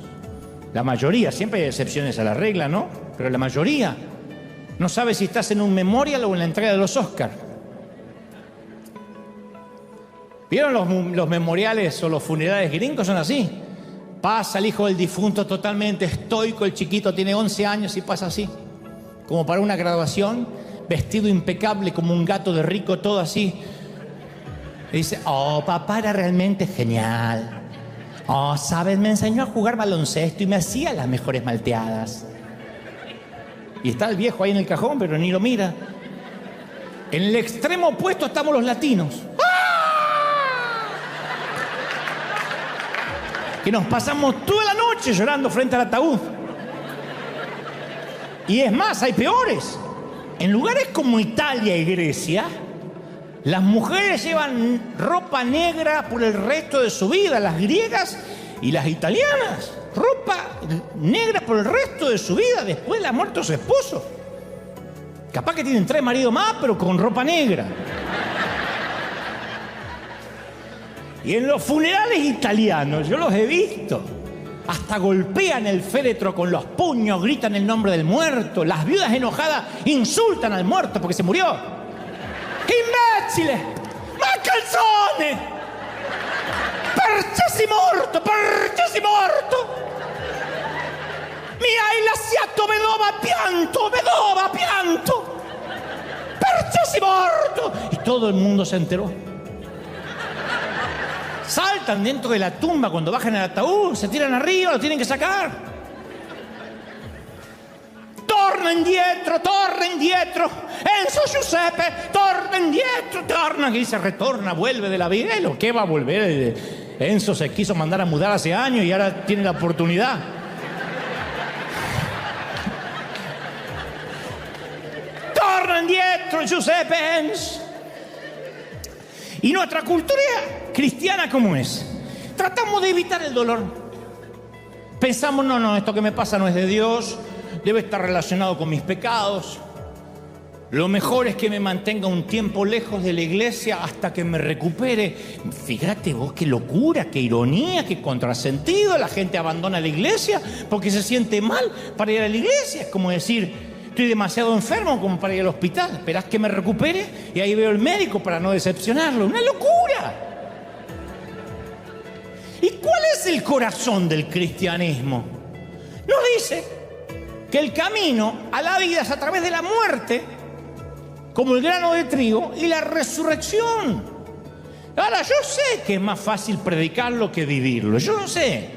La mayoría, siempre hay excepciones a la regla, ¿no? Pero la mayoría no sabe si estás en un memorial o en la entrega de los Oscars. ¿Vieron los memoriales o los funerales gringos? Son así. Pasa el hijo del difunto totalmente estoico, el chiquito tiene 11 años y pasa así, como para una graduación, vestido impecable como un gato de rico, todo así. Y dice, oh, papá era realmente genial. Oh, ¿sabes? Me enseñó a jugar baloncesto y me hacía las mejores malteadas. Y está el viejo ahí en el cajón, pero ni lo mira. En el extremo opuesto estamos los latinos. Que nos pasamos toda la noche llorando frente al ataúd. Y es más, hay peores. En lugares como Italia y Grecia, las mujeres llevan ropa negra por el resto de su vida, las griegas y las italianas. Ropa negra por el resto de su vida después de la muerte de su esposo. Capaz que tienen 3 maridos más, pero con ropa negra. Y en los funerales italianos, yo los he visto, hasta golpean el féretro con los puños, gritan el nombre del muerto. Las viudas enojadas insultan al muerto porque se murió. ¡Imbécile! ¡Ma calzone! ¡Perché si morto! ¡Perché si morto! ¡Mi hai lasciato vedova pianto! ¡Perché si morto! Y todo el mundo se enteró. Saltan dentro de la tumba cuando bajan el ataúd, se tiran arriba, lo tienen que sacar. Torna indietro, Enzo Giuseppe, torna indietro, torna. Y dice, retorna, vuelve de la vida. ¿Y lo que va a volver? Enzo se quiso mandar a mudar hace años y ahora tiene la oportunidad. Torna indietro, Giuseppe Enzo. ¿Y nuestra cultura cristiana cómo es? Tratamos de evitar el dolor. Pensamos, no, esto que me pasa no es de Dios, debe estar relacionado con mis pecados. Lo mejor es que me mantenga un tiempo lejos de la iglesia hasta que me recupere. Fíjate vos qué locura, qué ironía, qué contrasentido. La gente abandona la iglesia porque se siente mal para ir a la iglesia. Es como decir, estoy demasiado enfermo como para ir al hospital. Esperás que me recupere y ahí veo al médico para no decepcionarlo. ¡Una locura! ¿Y cuál es el corazón del cristianismo? Nos dice que el camino a la vida es a través de la muerte, como el grano de trigo, y la resurrección. Ahora, yo sé que es más fácil predicarlo que vivirlo, yo lo sé.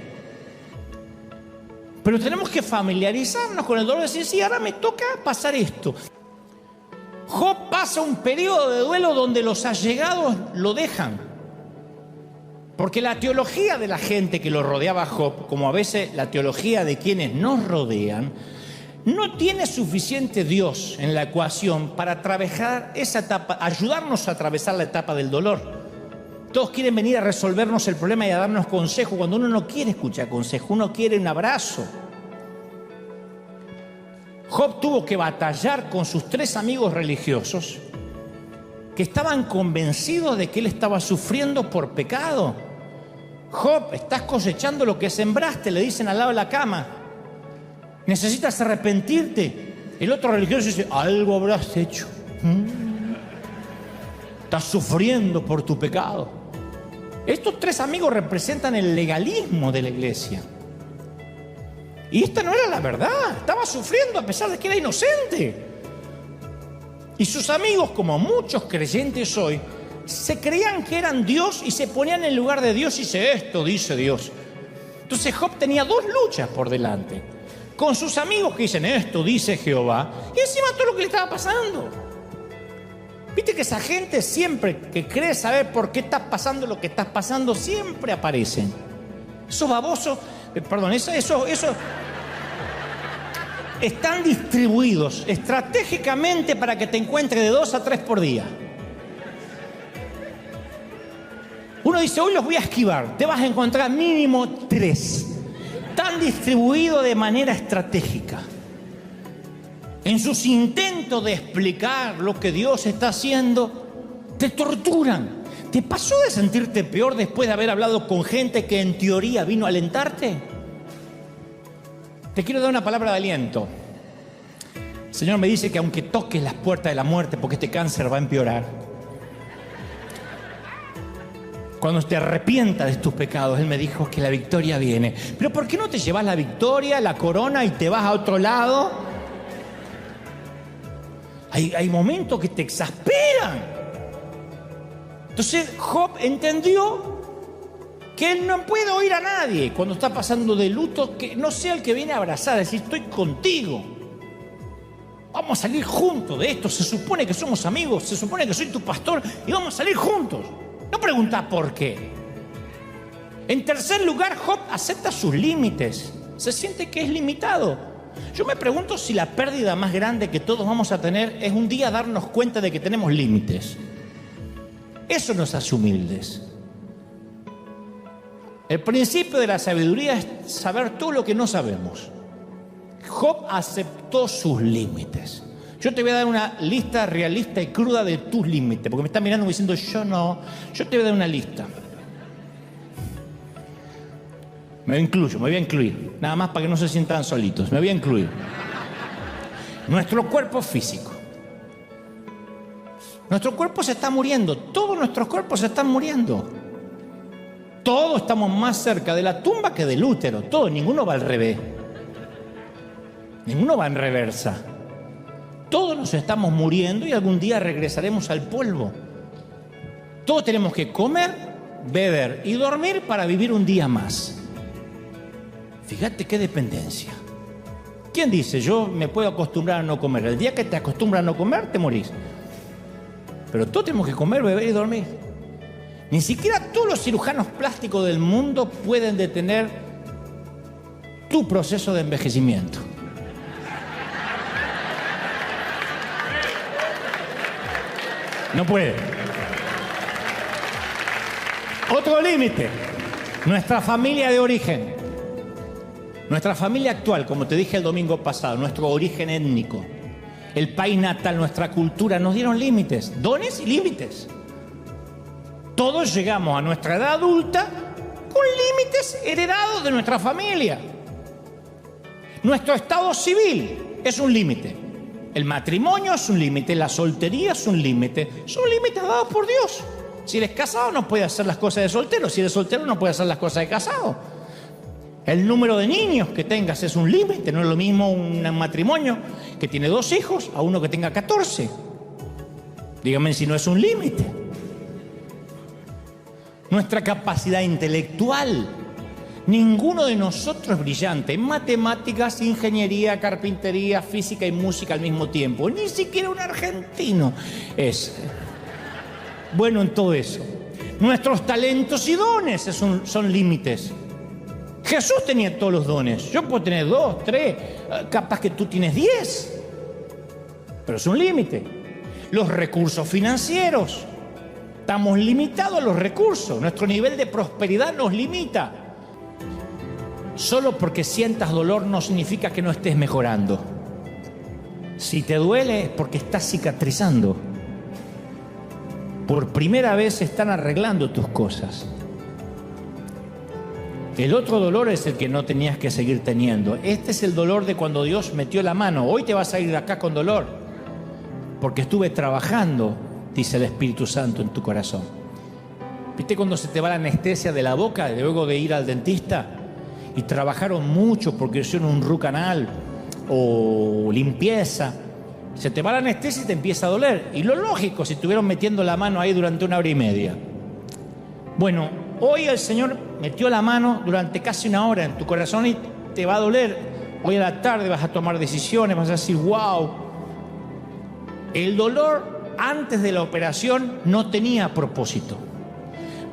Pero tenemos que familiarizarnos con el dolor y decir, sí, ahora me toca pasar esto. Job pasa un periodo de duelo donde los allegados lo dejan. Porque la teología de la gente que lo rodeaba a Job, como a veces la teología de quienes nos rodean, no tiene suficiente Dios en la ecuación para atravesar esa etapa, ayudarnos a atravesar la etapa del dolor. Todos quieren venir a resolvernos el problema y a darnos consejo, cuando uno no quiere escuchar consejo, uno quiere un abrazo. Job tuvo que batallar con sus 3 amigos religiosos que estaban convencidos de que él estaba sufriendo por pecado. Job, estás cosechando lo que sembraste, le dicen al lado de la cama. Necesitas arrepentirte. El otro religioso dice, algo habrás hecho. Estás sufriendo por tu pecado. Estos 3 amigos representan el legalismo de la iglesia. Y esta no era la verdad. Estaba sufriendo a pesar de que era inocente. Y sus amigos, como muchos creyentes hoy, se creían que eran Dios y se ponían en lugar de Dios y dice, esto dice Dios. Entonces Job tenía 2 luchas por delante. Con sus amigos que dicen, esto dice Jehová, y encima todo lo que le estaba pasando. Viste que esa gente siempre que cree saber por qué está pasando lo que estás pasando, siempre aparecen. Esos babosos, eso están distribuidos estratégicamente para que te encuentre de 2 a 3 por día. Uno dice, hoy los voy a esquivar, te vas a encontrar mínimo 3. Están distribuidos de manera estratégica. En sus intentos de explicar lo que Dios está haciendo, te torturan. ¿Te pasó de sentirte peor después de haber hablado con gente que en teoría vino a alentarte? Te quiero dar una palabra de aliento. El Señor me dice que aunque toques las puertas de la muerte, porque este cáncer va a empeorar, cuando te arrepientas de tus pecados, Él me dijo que la victoria viene. Pero ¿por qué no te llevas la victoria, la corona y te vas a otro lado? Hay momentos que te exasperan. Entonces Job entendió que él no puede oír a nadie cuando está pasando de luto, que no sea el que viene a abrazar, a decir, estoy contigo. Vamos a salir juntos de esto. Se supone que somos amigos, se supone que soy tu pastor y vamos a salir juntos. No pregunta por qué. En tercer lugar, Job acepta sus límites. Se siente que es limitado. Yo me pregunto si la pérdida más grande que todos vamos a tener es un día darnos cuenta de que tenemos límites. Eso nos hace humildes. El principio de la sabiduría es saber todo lo que no sabemos. Job aceptó sus límites. Yo te voy a dar una lista realista y cruda de tus límites, porque me están mirando diciendo, yo no. Yo te voy a dar una lista. Me voy a incluir, nada más para que no se sientan solitos. Me voy a incluir. Nuestro cuerpo físico. Nuestro cuerpo se está muriendo. Todos nuestros cuerpos se están muriendo. Todos estamos más cerca de la tumba que del útero. Todos, ninguno va al revés. Ninguno va en reversa. Todos nos estamos muriendo y algún día regresaremos al polvo. Todos tenemos que comer, beber y dormir para vivir un día más. Fíjate qué dependencia. ¿Quién dice, yo me puedo acostumbrar a no comer? El día que te acostumbras a no comer, te morís. Pero todos tenemos que comer, beber y dormir. Ni siquiera todos los cirujanos plásticos del mundo pueden detener tu proceso de envejecimiento. No puede. Otro límite, nuestra familia de origen. Nuestra familia actual, como te dije el domingo pasado, nuestro origen étnico, el país natal, nuestra cultura, nos dieron límites, dones y límites. Todos llegamos a nuestra edad adulta con límites heredados de nuestra familia. Nuestro estado civil es un límite. El matrimonio es un límite, la soltería es un límite. Son límites dados por Dios. Si eres casado no puedes hacer las cosas de soltero. Si eres soltero no puedes hacer las cosas de casado. El número de niños que tengas es un límite. No es lo mismo un matrimonio que tiene 2 hijos a uno que tenga 14. Dígame si no es un límite. Nuestra capacidad intelectual. Ninguno de nosotros es brillante en matemáticas, ingeniería, carpintería, física y música al mismo tiempo. Ni siquiera un argentino es bueno en todo eso. Nuestros talentos y dones son límites. Jesús tenía todos los dones. Yo puedo tener 2, 3, capaz que tú tienes 10. Pero es un límite. Los recursos financieros. Estamos limitados a los recursos. Nuestro nivel de prosperidad nos limita. Solo porque sientas dolor no significa que no estés mejorando. Si te duele es porque estás cicatrizando. Por primera vez están arreglando tus cosas. El otro dolor es el que no tenías que seguir teniendo. Este es el dolor de cuando Dios metió la mano. Hoy te vas a ir de acá con dolor, porque estuve trabajando, dice el Espíritu Santo en tu corazón. ¿Viste cuando se te va la anestesia de la boca luego de ir al dentista? Y trabajaron mucho porque hicieron un root canal o limpieza. Se te va la anestesia y te empieza a doler. Y lo lógico, si estuvieron metiendo la mano ahí durante 1 hora y media. Bueno, hoy el Señor metió la mano durante casi 1 hora en tu corazón y te va a doler. Hoy a la tarde vas a tomar decisiones, vas a decir, wow. El dolor antes de la operación no tenía propósito.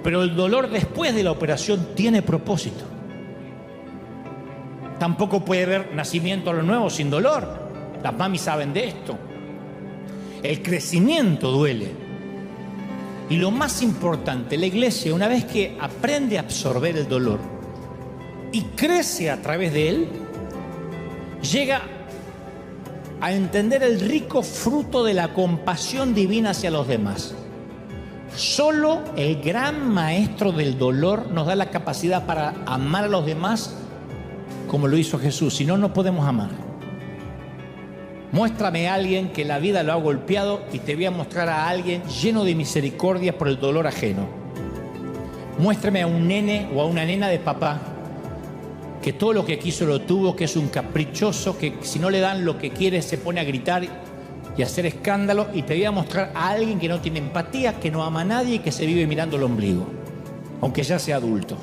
Pero el dolor después de la operación tiene propósito. Tampoco puede haber nacimiento a lo nuevo sin dolor. Las mamis saben de esto. El crecimiento duele. Y lo más importante, la iglesia, una vez que aprende a absorber el dolor y crece a través de él, llega a entender el rico fruto de la compasión divina hacia los demás. Solo el gran maestro del dolor nos da la capacidad para amar a los demás como lo hizo Jesús. Si no, no podemos amar. Muéstrame a alguien que la vida lo ha golpeado y te voy a mostrar a alguien lleno de misericordia por el dolor ajeno. Muéstrame a un nene o a una nena de papá que todo lo que quiso lo tuvo, que es un caprichoso, que si no le dan lo que quiere se pone a gritar y a hacer escándalo, y te voy a mostrar a alguien que no tiene empatía, que no ama a nadie y que se vive mirando el ombligo, aunque ya sea adulto.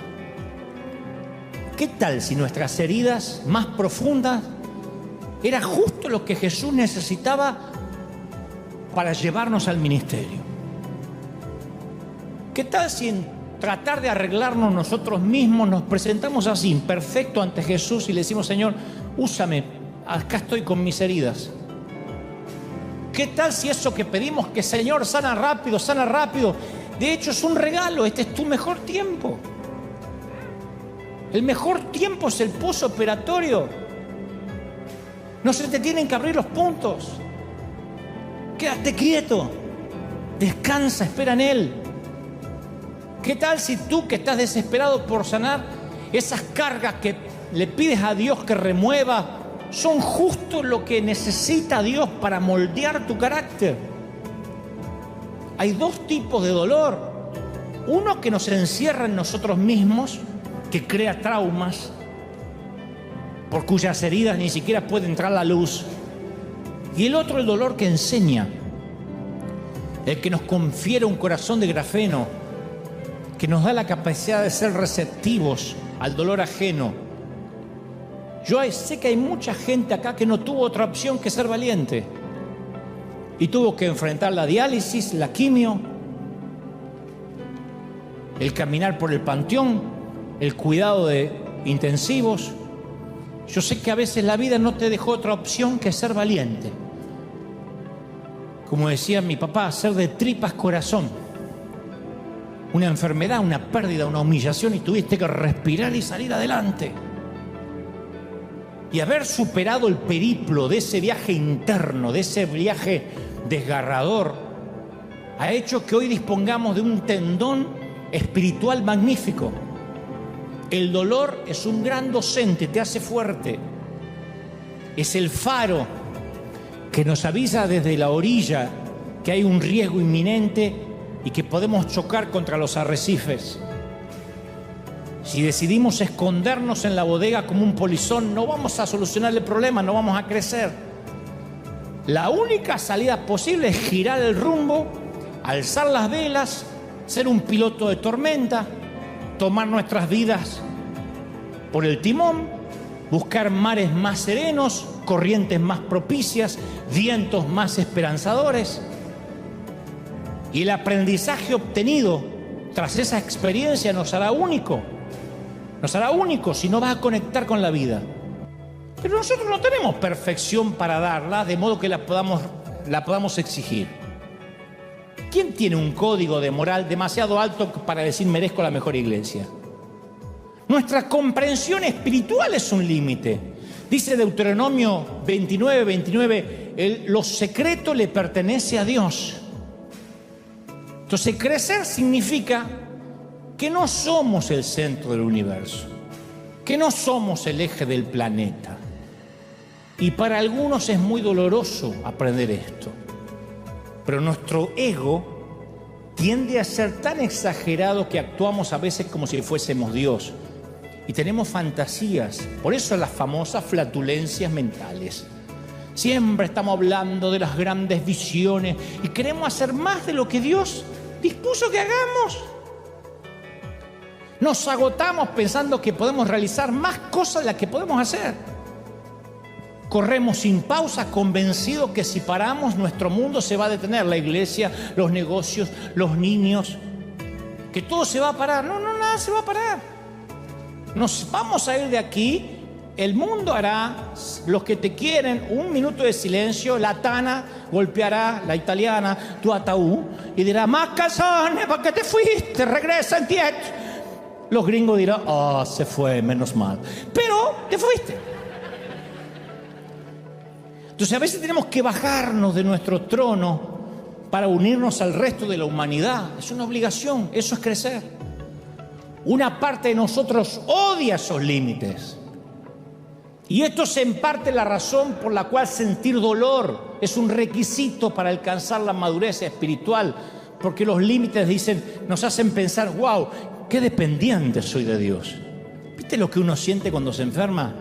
¿Qué tal si nuestras heridas más profundas era justo lo que Jesús necesitaba para llevarnos al ministerio? ¿Qué tal si en tratar de arreglarnos nosotros mismos nos presentamos así, imperfecto ante Jesús, y le decimos, Señor, úsame, acá estoy con mis heridas? ¿Qué tal si eso que pedimos, que Señor sana rápido, de hecho es un regalo, este es tu mejor tiempo? El mejor tiempo es el postoperatorio. No se te tienen que abrir los puntos. Quédate quieto. Descansa, espera en Él. ¿Qué tal si tú, que estás desesperado por sanar, esas cargas que le pides a Dios que remueva son justo lo que necesita Dios para moldear tu carácter? Hay 2 tipos de dolor. Uno que nos encierra en nosotros mismos, que crea traumas, por cuyas heridas ni siquiera puede entrar la luz. Y el otro, el dolor que enseña, el que nos confiere un corazón de grafeno, que nos da la capacidad de ser receptivos al dolor ajeno. Yo sé que hay mucha gente acá que no tuvo otra opción que ser valiente y tuvo que enfrentar la diálisis, la quimio, el caminar por el panteón, el cuidado de intensivos. Yo sé que a veces la vida no te dejó otra opción que ser valiente. Como decía mi papá, hacer de tripas corazón. una enfermedad, una pérdida, una humillación y tuviste que respirar y salir adelante. Y haber superado el periplo de ese viaje interno, de ese viaje desgarrador, ha hecho que hoy dispongamos de un tendón espiritual magnífico. El dolor es un gran docente, te hace fuerte. Es el faro que nos avisa desde la orilla que hay un riesgo inminente y que podemos chocar contra los arrecifes. Si decidimos escondernos en la bodega como un polizón, no vamos a solucionar el problema, no vamos a crecer. La única salida posible es girar el rumbo, alzar las velas, ser un piloto de tormenta, tomar nuestras vidas por el timón, buscar mares más serenos, corrientes más propicias, vientos más esperanzadores. Y el aprendizaje obtenido tras esa experiencia nos hará único. Nos hará único si no vas a conectar con la vida. Pero nosotros no tenemos perfección para darla, de modo que la podamos exigir. ¿Quién tiene un código de moral demasiado alto para decir merezco la mejor iglesia? Nuestra comprensión espiritual es un límite. Dice Deuteronomio 29, lo secreto le pertenece a Dios. Entonces, crecer significa que no somos el centro del universo, que no somos el eje del planeta. Y para algunos es muy doloroso aprender esto. Pero nuestro ego tiende a ser tan exagerado que actuamos a veces como si fuésemos Dios. Y tenemos fantasías, por eso las famosas flatulencias mentales. Siempre estamos hablando de las grandes visiones y queremos hacer más de lo que Dios dispuso que hagamos. Nos agotamos pensando que podemos realizar más cosas de las que podemos hacer. Corremos sin pausa, convencidos que si paramos, nuestro mundo se va a detener. La iglesia, los negocios, los niños, que todo se va a parar. No, nada se va a parar. Nos vamos a ir de aquí. El mundo hará, los que te quieren, un minuto de silencio. La tana golpeará, la italiana, tu ataúd y dirá: más calzones, ¿para qué te fuiste? Regresa en tieto. Los gringos dirán: se fue, menos mal. Pero te fuiste. Entonces a veces tenemos que bajarnos de nuestro trono para unirnos al resto de la humanidad. Es una obligación, eso es crecer. Una parte de nosotros odia esos límites. Y esto es en parte la razón por la cual sentir dolor es un requisito para alcanzar la madurez espiritual. Porque los límites nos hacen pensar: wow, qué dependiente soy de Dios. ¿Viste lo que uno siente cuando se enferma?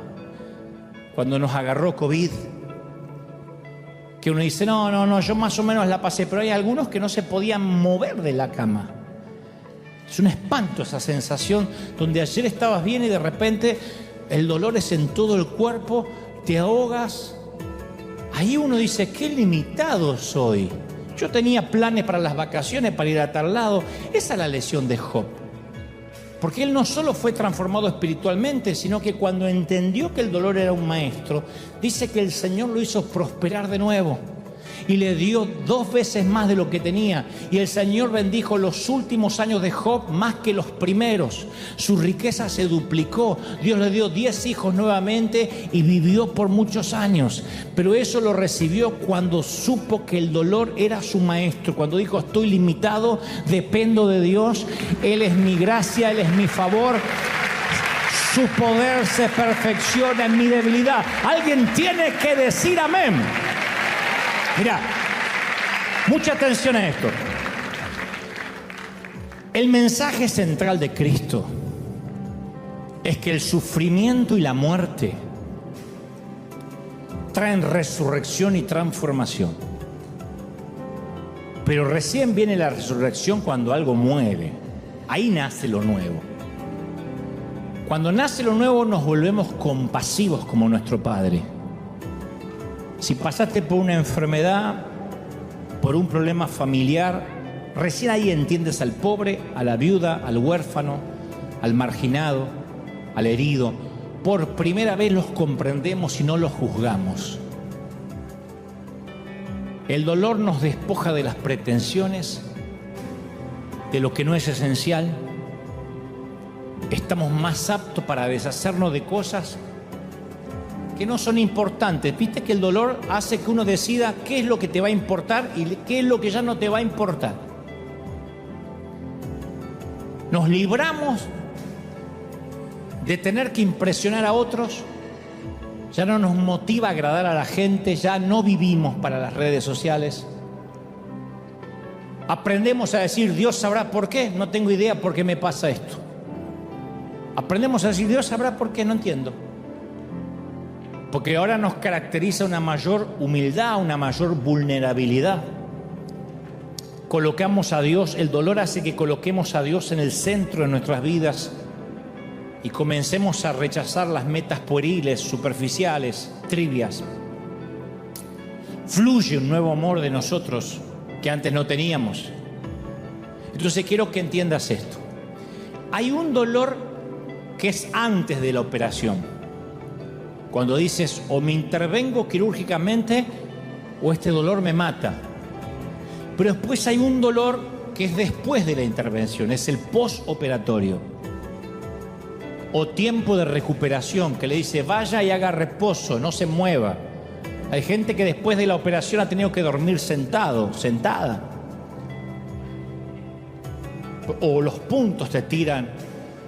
Cuando nos agarró COVID. Que uno dice: no, yo más o menos la pasé. Pero hay algunos que no se podían mover de la cama. Es un espanto esa sensación donde ayer estabas bien y de repente el dolor es en todo el cuerpo, te ahogas. Ahí uno dice: qué limitado soy. Yo tenía planes para las vacaciones, para ir a tal lado. Esa es la lección de Job. Porque él no solo fue transformado espiritualmente, sino que cuando entendió que el dolor era un maestro, dice que el Señor lo hizo prosperar de nuevo. Y le dio 2 veces más de lo que tenía. Y el Señor bendijo los últimos años de Job más que los primeros. Su riqueza se duplicó. Dios le dio 10 hijos nuevamente y vivió por muchos años. Pero eso lo recibió cuando supo que el dolor era su maestro. Cuando dijo: estoy limitado, dependo de Dios. Él es mi gracia, Él es mi favor. Su poder se perfecciona en mi debilidad. Alguien tiene que decir amén. Mirá, mucha atención a esto. El mensaje central de Cristo es que el sufrimiento y la muerte traen resurrección y transformación. Pero recién viene la resurrección cuando algo muere. Ahí nace lo nuevo. Cuando nace lo nuevo nos volvemos compasivos como nuestro Padre. Si pasaste por una enfermedad, por un problema familiar, recién ahí entiendes al pobre, a la viuda, al huérfano, al marginado, al herido. Por primera vez los comprendemos y no los juzgamos. El dolor nos despoja de las pretensiones de lo que no es esencial. Estamos más aptos para deshacernos de cosas que no son importantes. Viste que el dolor hace que uno decida qué es lo que te va a importar y qué es lo que ya no te va a importar. Nos libramos de tener que impresionar a otros. Ya no nos motiva a agradar a la gente, ya no vivimos para las redes sociales. Aprendemos a decir, Dios sabrá por qué, no tengo idea por qué me pasa esto. Aprendemos a decir, Dios sabrá por qué, no entiendo. Porque ahora nos caracteriza una mayor humildad, una mayor vulnerabilidad. Colocamos a Dios, el dolor hace que coloquemos a Dios en el centro de nuestras vidas y comencemos a rechazar las metas pueriles, superficiales, trivias. Fluye un nuevo amor de nosotros que antes no teníamos. Entonces quiero que entiendas esto. Hay un dolor que es antes de la operación. Cuando dices, o me intervengo quirúrgicamente o este dolor me mata. Pero después hay un dolor que es después de la intervención, es el postoperatorio. O tiempo de recuperación, que le dice, vaya y haga reposo, no se mueva. Hay gente que después de la operación ha tenido que dormir sentado, sentada. O los puntos te tiran,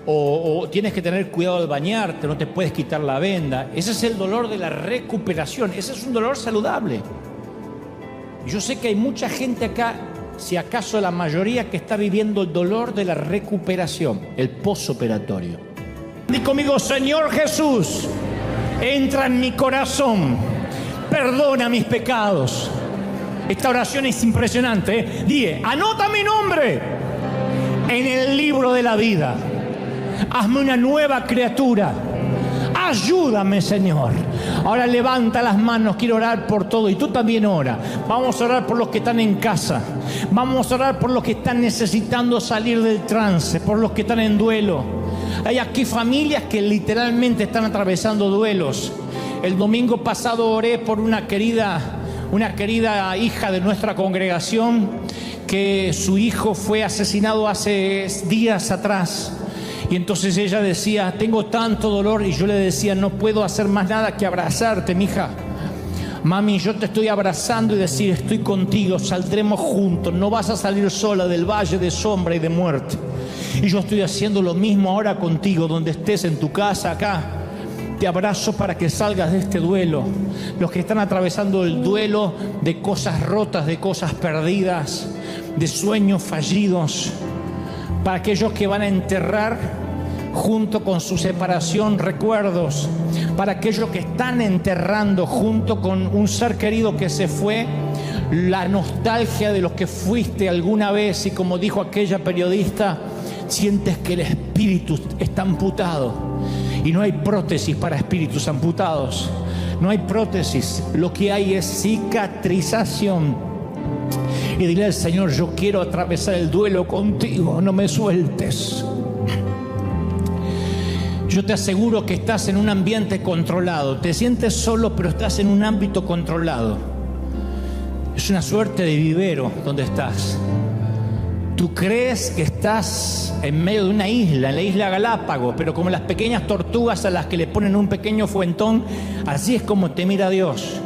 o tienes que tener cuidado al bañarte, no te puedes quitar la venda. Ese es el dolor de la recuperación, ese es un dolor saludable. Yo sé que hay mucha gente acá, si acaso la mayoría, que está viviendo el dolor de la recuperación, el postoperatorio. Di conmigo, Señor Jesús, entra en mi corazón, perdona mis pecados. Esta oración es impresionante, ¿eh? Dile, anota mi nombre en el libro de la vida. Hazme una nueva criatura. Ayúdame, Señor. Ahora levanta las manos, quiero orar por todo y tú también ora. Vamos a orar por los que están en casa. Vamos a orar por los que están necesitando salir del trance, por los que están en duelo. Hay aquí familias que literalmente están atravesando duelos. El domingo pasado oré por una querida hija de nuestra congregación que su hijo fue asesinado hace días atrás. Y entonces ella decía, tengo tanto dolor, y yo le decía, no puedo hacer más nada que abrazarte, mija. Mami, yo te estoy abrazando y decir, estoy contigo, saldremos juntos, no vas a salir sola del valle de sombra y de muerte. Y yo estoy haciendo lo mismo ahora contigo, donde estés, en tu casa, acá. Te abrazo para que salgas de este duelo. Los que están atravesando el duelo de cosas rotas, de cosas perdidas, de sueños fallidos. Para aquellos que van a enterrar junto con su separación recuerdos. Para aquellos que están enterrando junto con un ser querido que se fue, la nostalgia de los que fuiste alguna vez, y como dijo aquella periodista, sientes que el espíritu está amputado. Y no hay prótesis para espíritus amputados. No hay prótesis. Lo que hay es cicatrización. Y dile al Señor, yo quiero atravesar el duelo contigo, no me sueltes. Yo te aseguro que estás en un ambiente controlado. Te sientes solo, pero estás en un ámbito controlado. Es una suerte de vivero donde estás. Tú crees que estás en medio de una isla, en la isla Galápagos, pero como las pequeñas tortugas a las que le ponen un pequeño fuentón, así es como te mira Dios.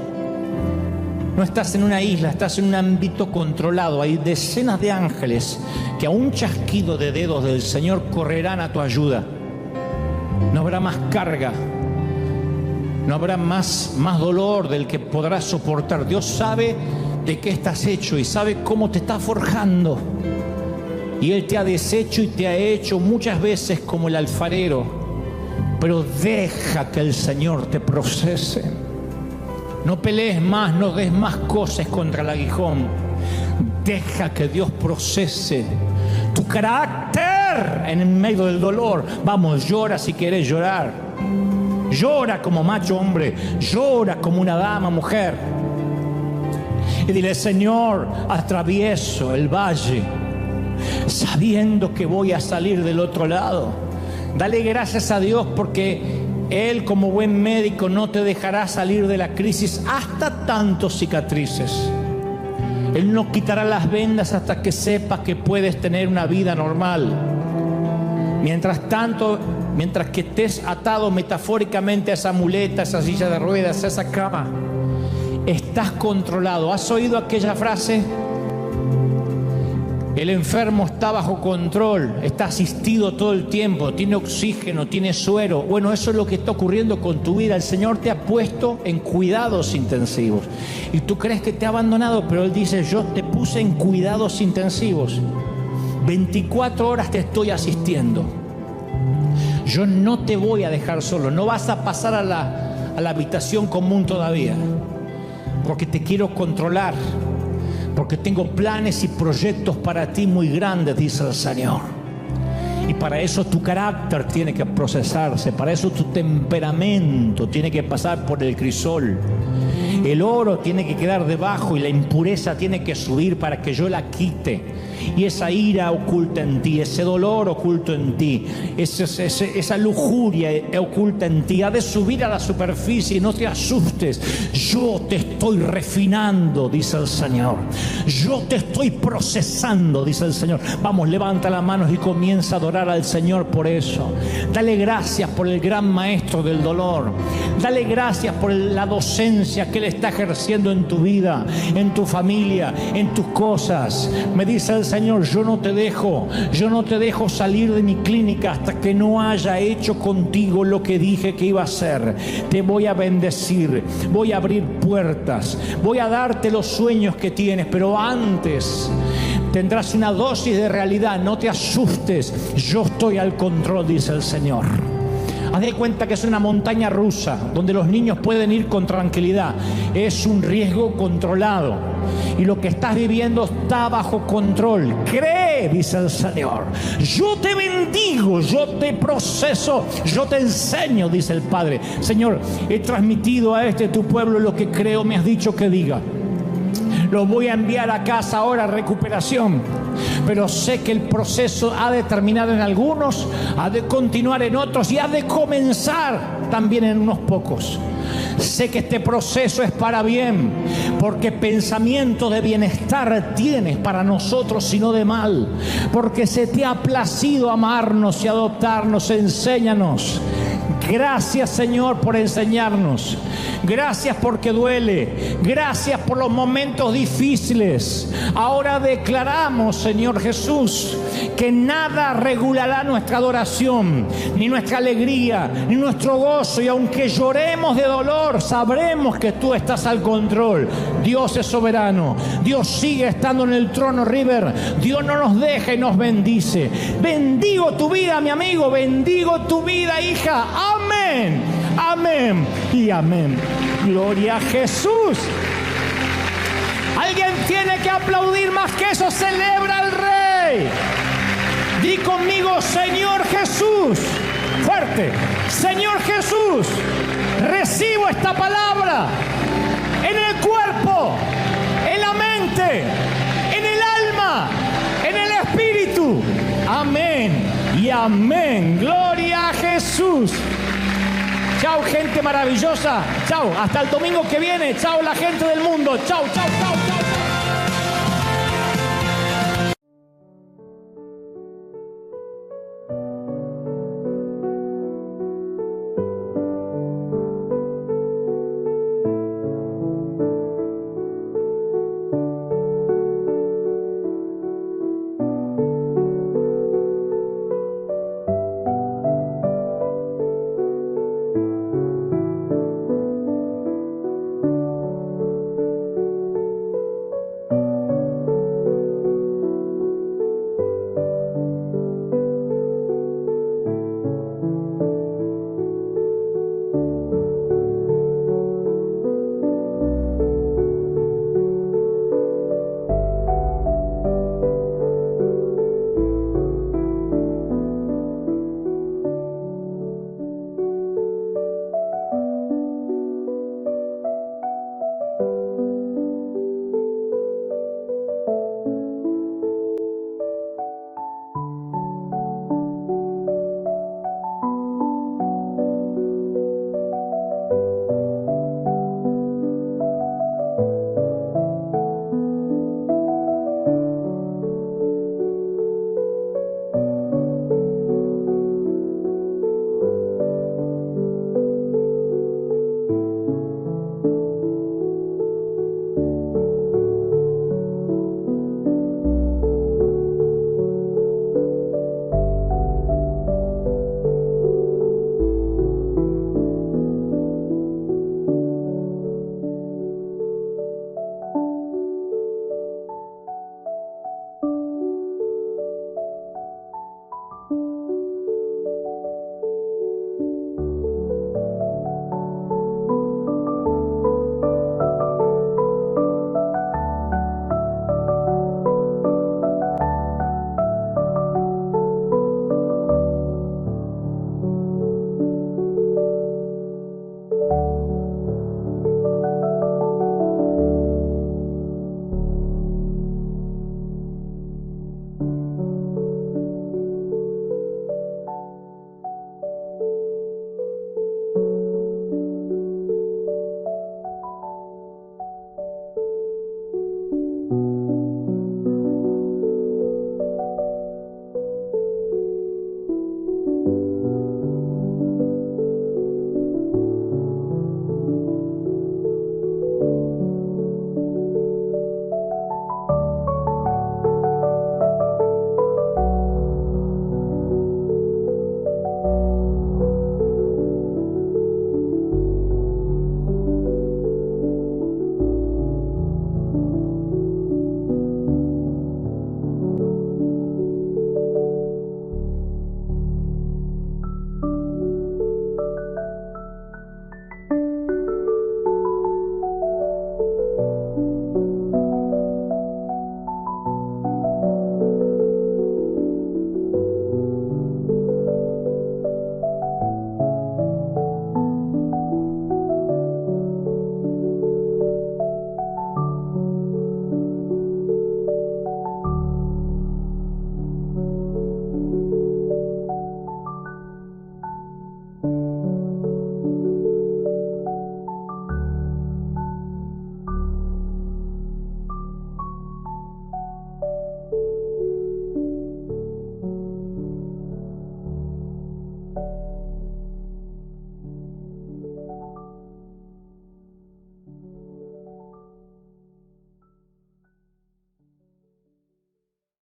No estás en una isla, estás en un ámbito controlado. Hay decenas de ángeles que a un chasquido de dedos del Señor correrán a tu ayuda. No habrá más carga, no habrá más dolor del que podrás soportar. Dios sabe de qué estás hecho y sabe cómo te está forjando. Y Él te ha deshecho y te ha hecho muchas veces como el alfarero. Pero deja que el Señor te procese. No pelees más, no des más cosas contra el aguijón. Deja que Dios procese tu carácter en medio del dolor. Vamos, llora si quieres llorar. Llora como macho hombre. Llora como una dama mujer. Y dile, Señor, atravieso el valle sabiendo que voy a salir del otro lado. Dale gracias a Dios porque Él, como buen médico, no te dejará salir de la crisis hasta tanto cicatrices. Él no quitará las vendas hasta que sepas que puedes tener una vida normal. Mientras tanto, mientras que estés atado metafóricamente a esa muleta, a esa silla de ruedas, a esa cama, estás controlado. ¿Has oído aquella frase? El enfermo está bajo control, está asistido todo el tiempo, tiene oxígeno, tiene suero. Bueno, eso es lo que está ocurriendo con tu vida. El Señor te ha puesto en cuidados intensivos. Y tú crees que te ha abandonado, pero Él dice, yo te puse en cuidados intensivos. 24 horas te estoy asistiendo. Yo no te voy a dejar solo. No vas a pasar a la habitación común todavía. Porque te quiero controlar. Porque tengo planes y proyectos para ti muy grandes, dice el Señor. Y para eso tu carácter tiene que procesarse. Para eso tu temperamento tiene que pasar por el crisol. El oro tiene que quedar debajo y la impureza tiene que subir para que yo la quite. Y esa ira oculta en ti, ese dolor oculto en ti, esa lujuria oculta en ti, ha de subir a la superficie. No te asustes, yo te estoy refinando, dice el Señor. Yo te estoy procesando, dice el Señor. Vamos, levanta las manos y comienza a adorar al Señor por eso. Dale gracias por el gran maestro del dolor. Dale gracias por la docencia que Él está ejerciendo en tu vida, en tu familia, en tus cosas. Me dice el Señor, yo no te dejo salir de mi clínica hasta que no haya hecho contigo lo que dije que iba a hacer. Te voy a bendecir, voy a abrir puertas, voy a darte los sueños que tienes, pero antes tendrás una dosis de realidad. No te asustes, yo estoy al control, dice el Señor. Haz de cuenta que es una montaña rusa donde los niños pueden ir con tranquilidad. Es un riesgo controlado. Y lo que estás viviendo está bajo control. Cree, dice el Señor. Yo te bendigo, yo te proceso, yo te enseño, dice el Padre. Señor, he transmitido a tu pueblo lo que creo me has dicho que diga. Los voy a enviar a casa ahora, recuperación. Pero sé que el proceso ha de terminar en algunos, ha de continuar en otros y ha de comenzar también en unos pocos. Sé que este proceso es para bien, porque pensamiento de bienestar tienes para nosotros y no de mal. Porque se te ha placido amarnos y adoptarnos. Enséñanos. Gracias, Señor, por enseñarnos. Gracias porque duele. Gracias por los momentos difíciles. Ahora declaramos, Señor Jesús, que nada regulará nuestra adoración, ni nuestra alegría, ni nuestro gozo. Y aunque lloremos de dolor, sabremos que tú estás al control. Dios es soberano. Dios sigue estando en el trono, River. Dios no nos deja y nos bendice. Bendigo tu vida, mi amigo. Bendigo tu vida, hija. Amén. Amén y amén. Gloria a Jesús. Alguien tiene que aplaudir más que eso. Celebra al Rey. Di conmigo, Señor Jesús. Fuerte. Señor Jesús, recibo esta palabra en el cuerpo, en la mente, en el alma, en el espíritu. Amén y amén. Gloria a Jesús. Chao, gente maravillosa. Chao, hasta el domingo que viene. Chao, la gente del mundo. Chao, chao, chao.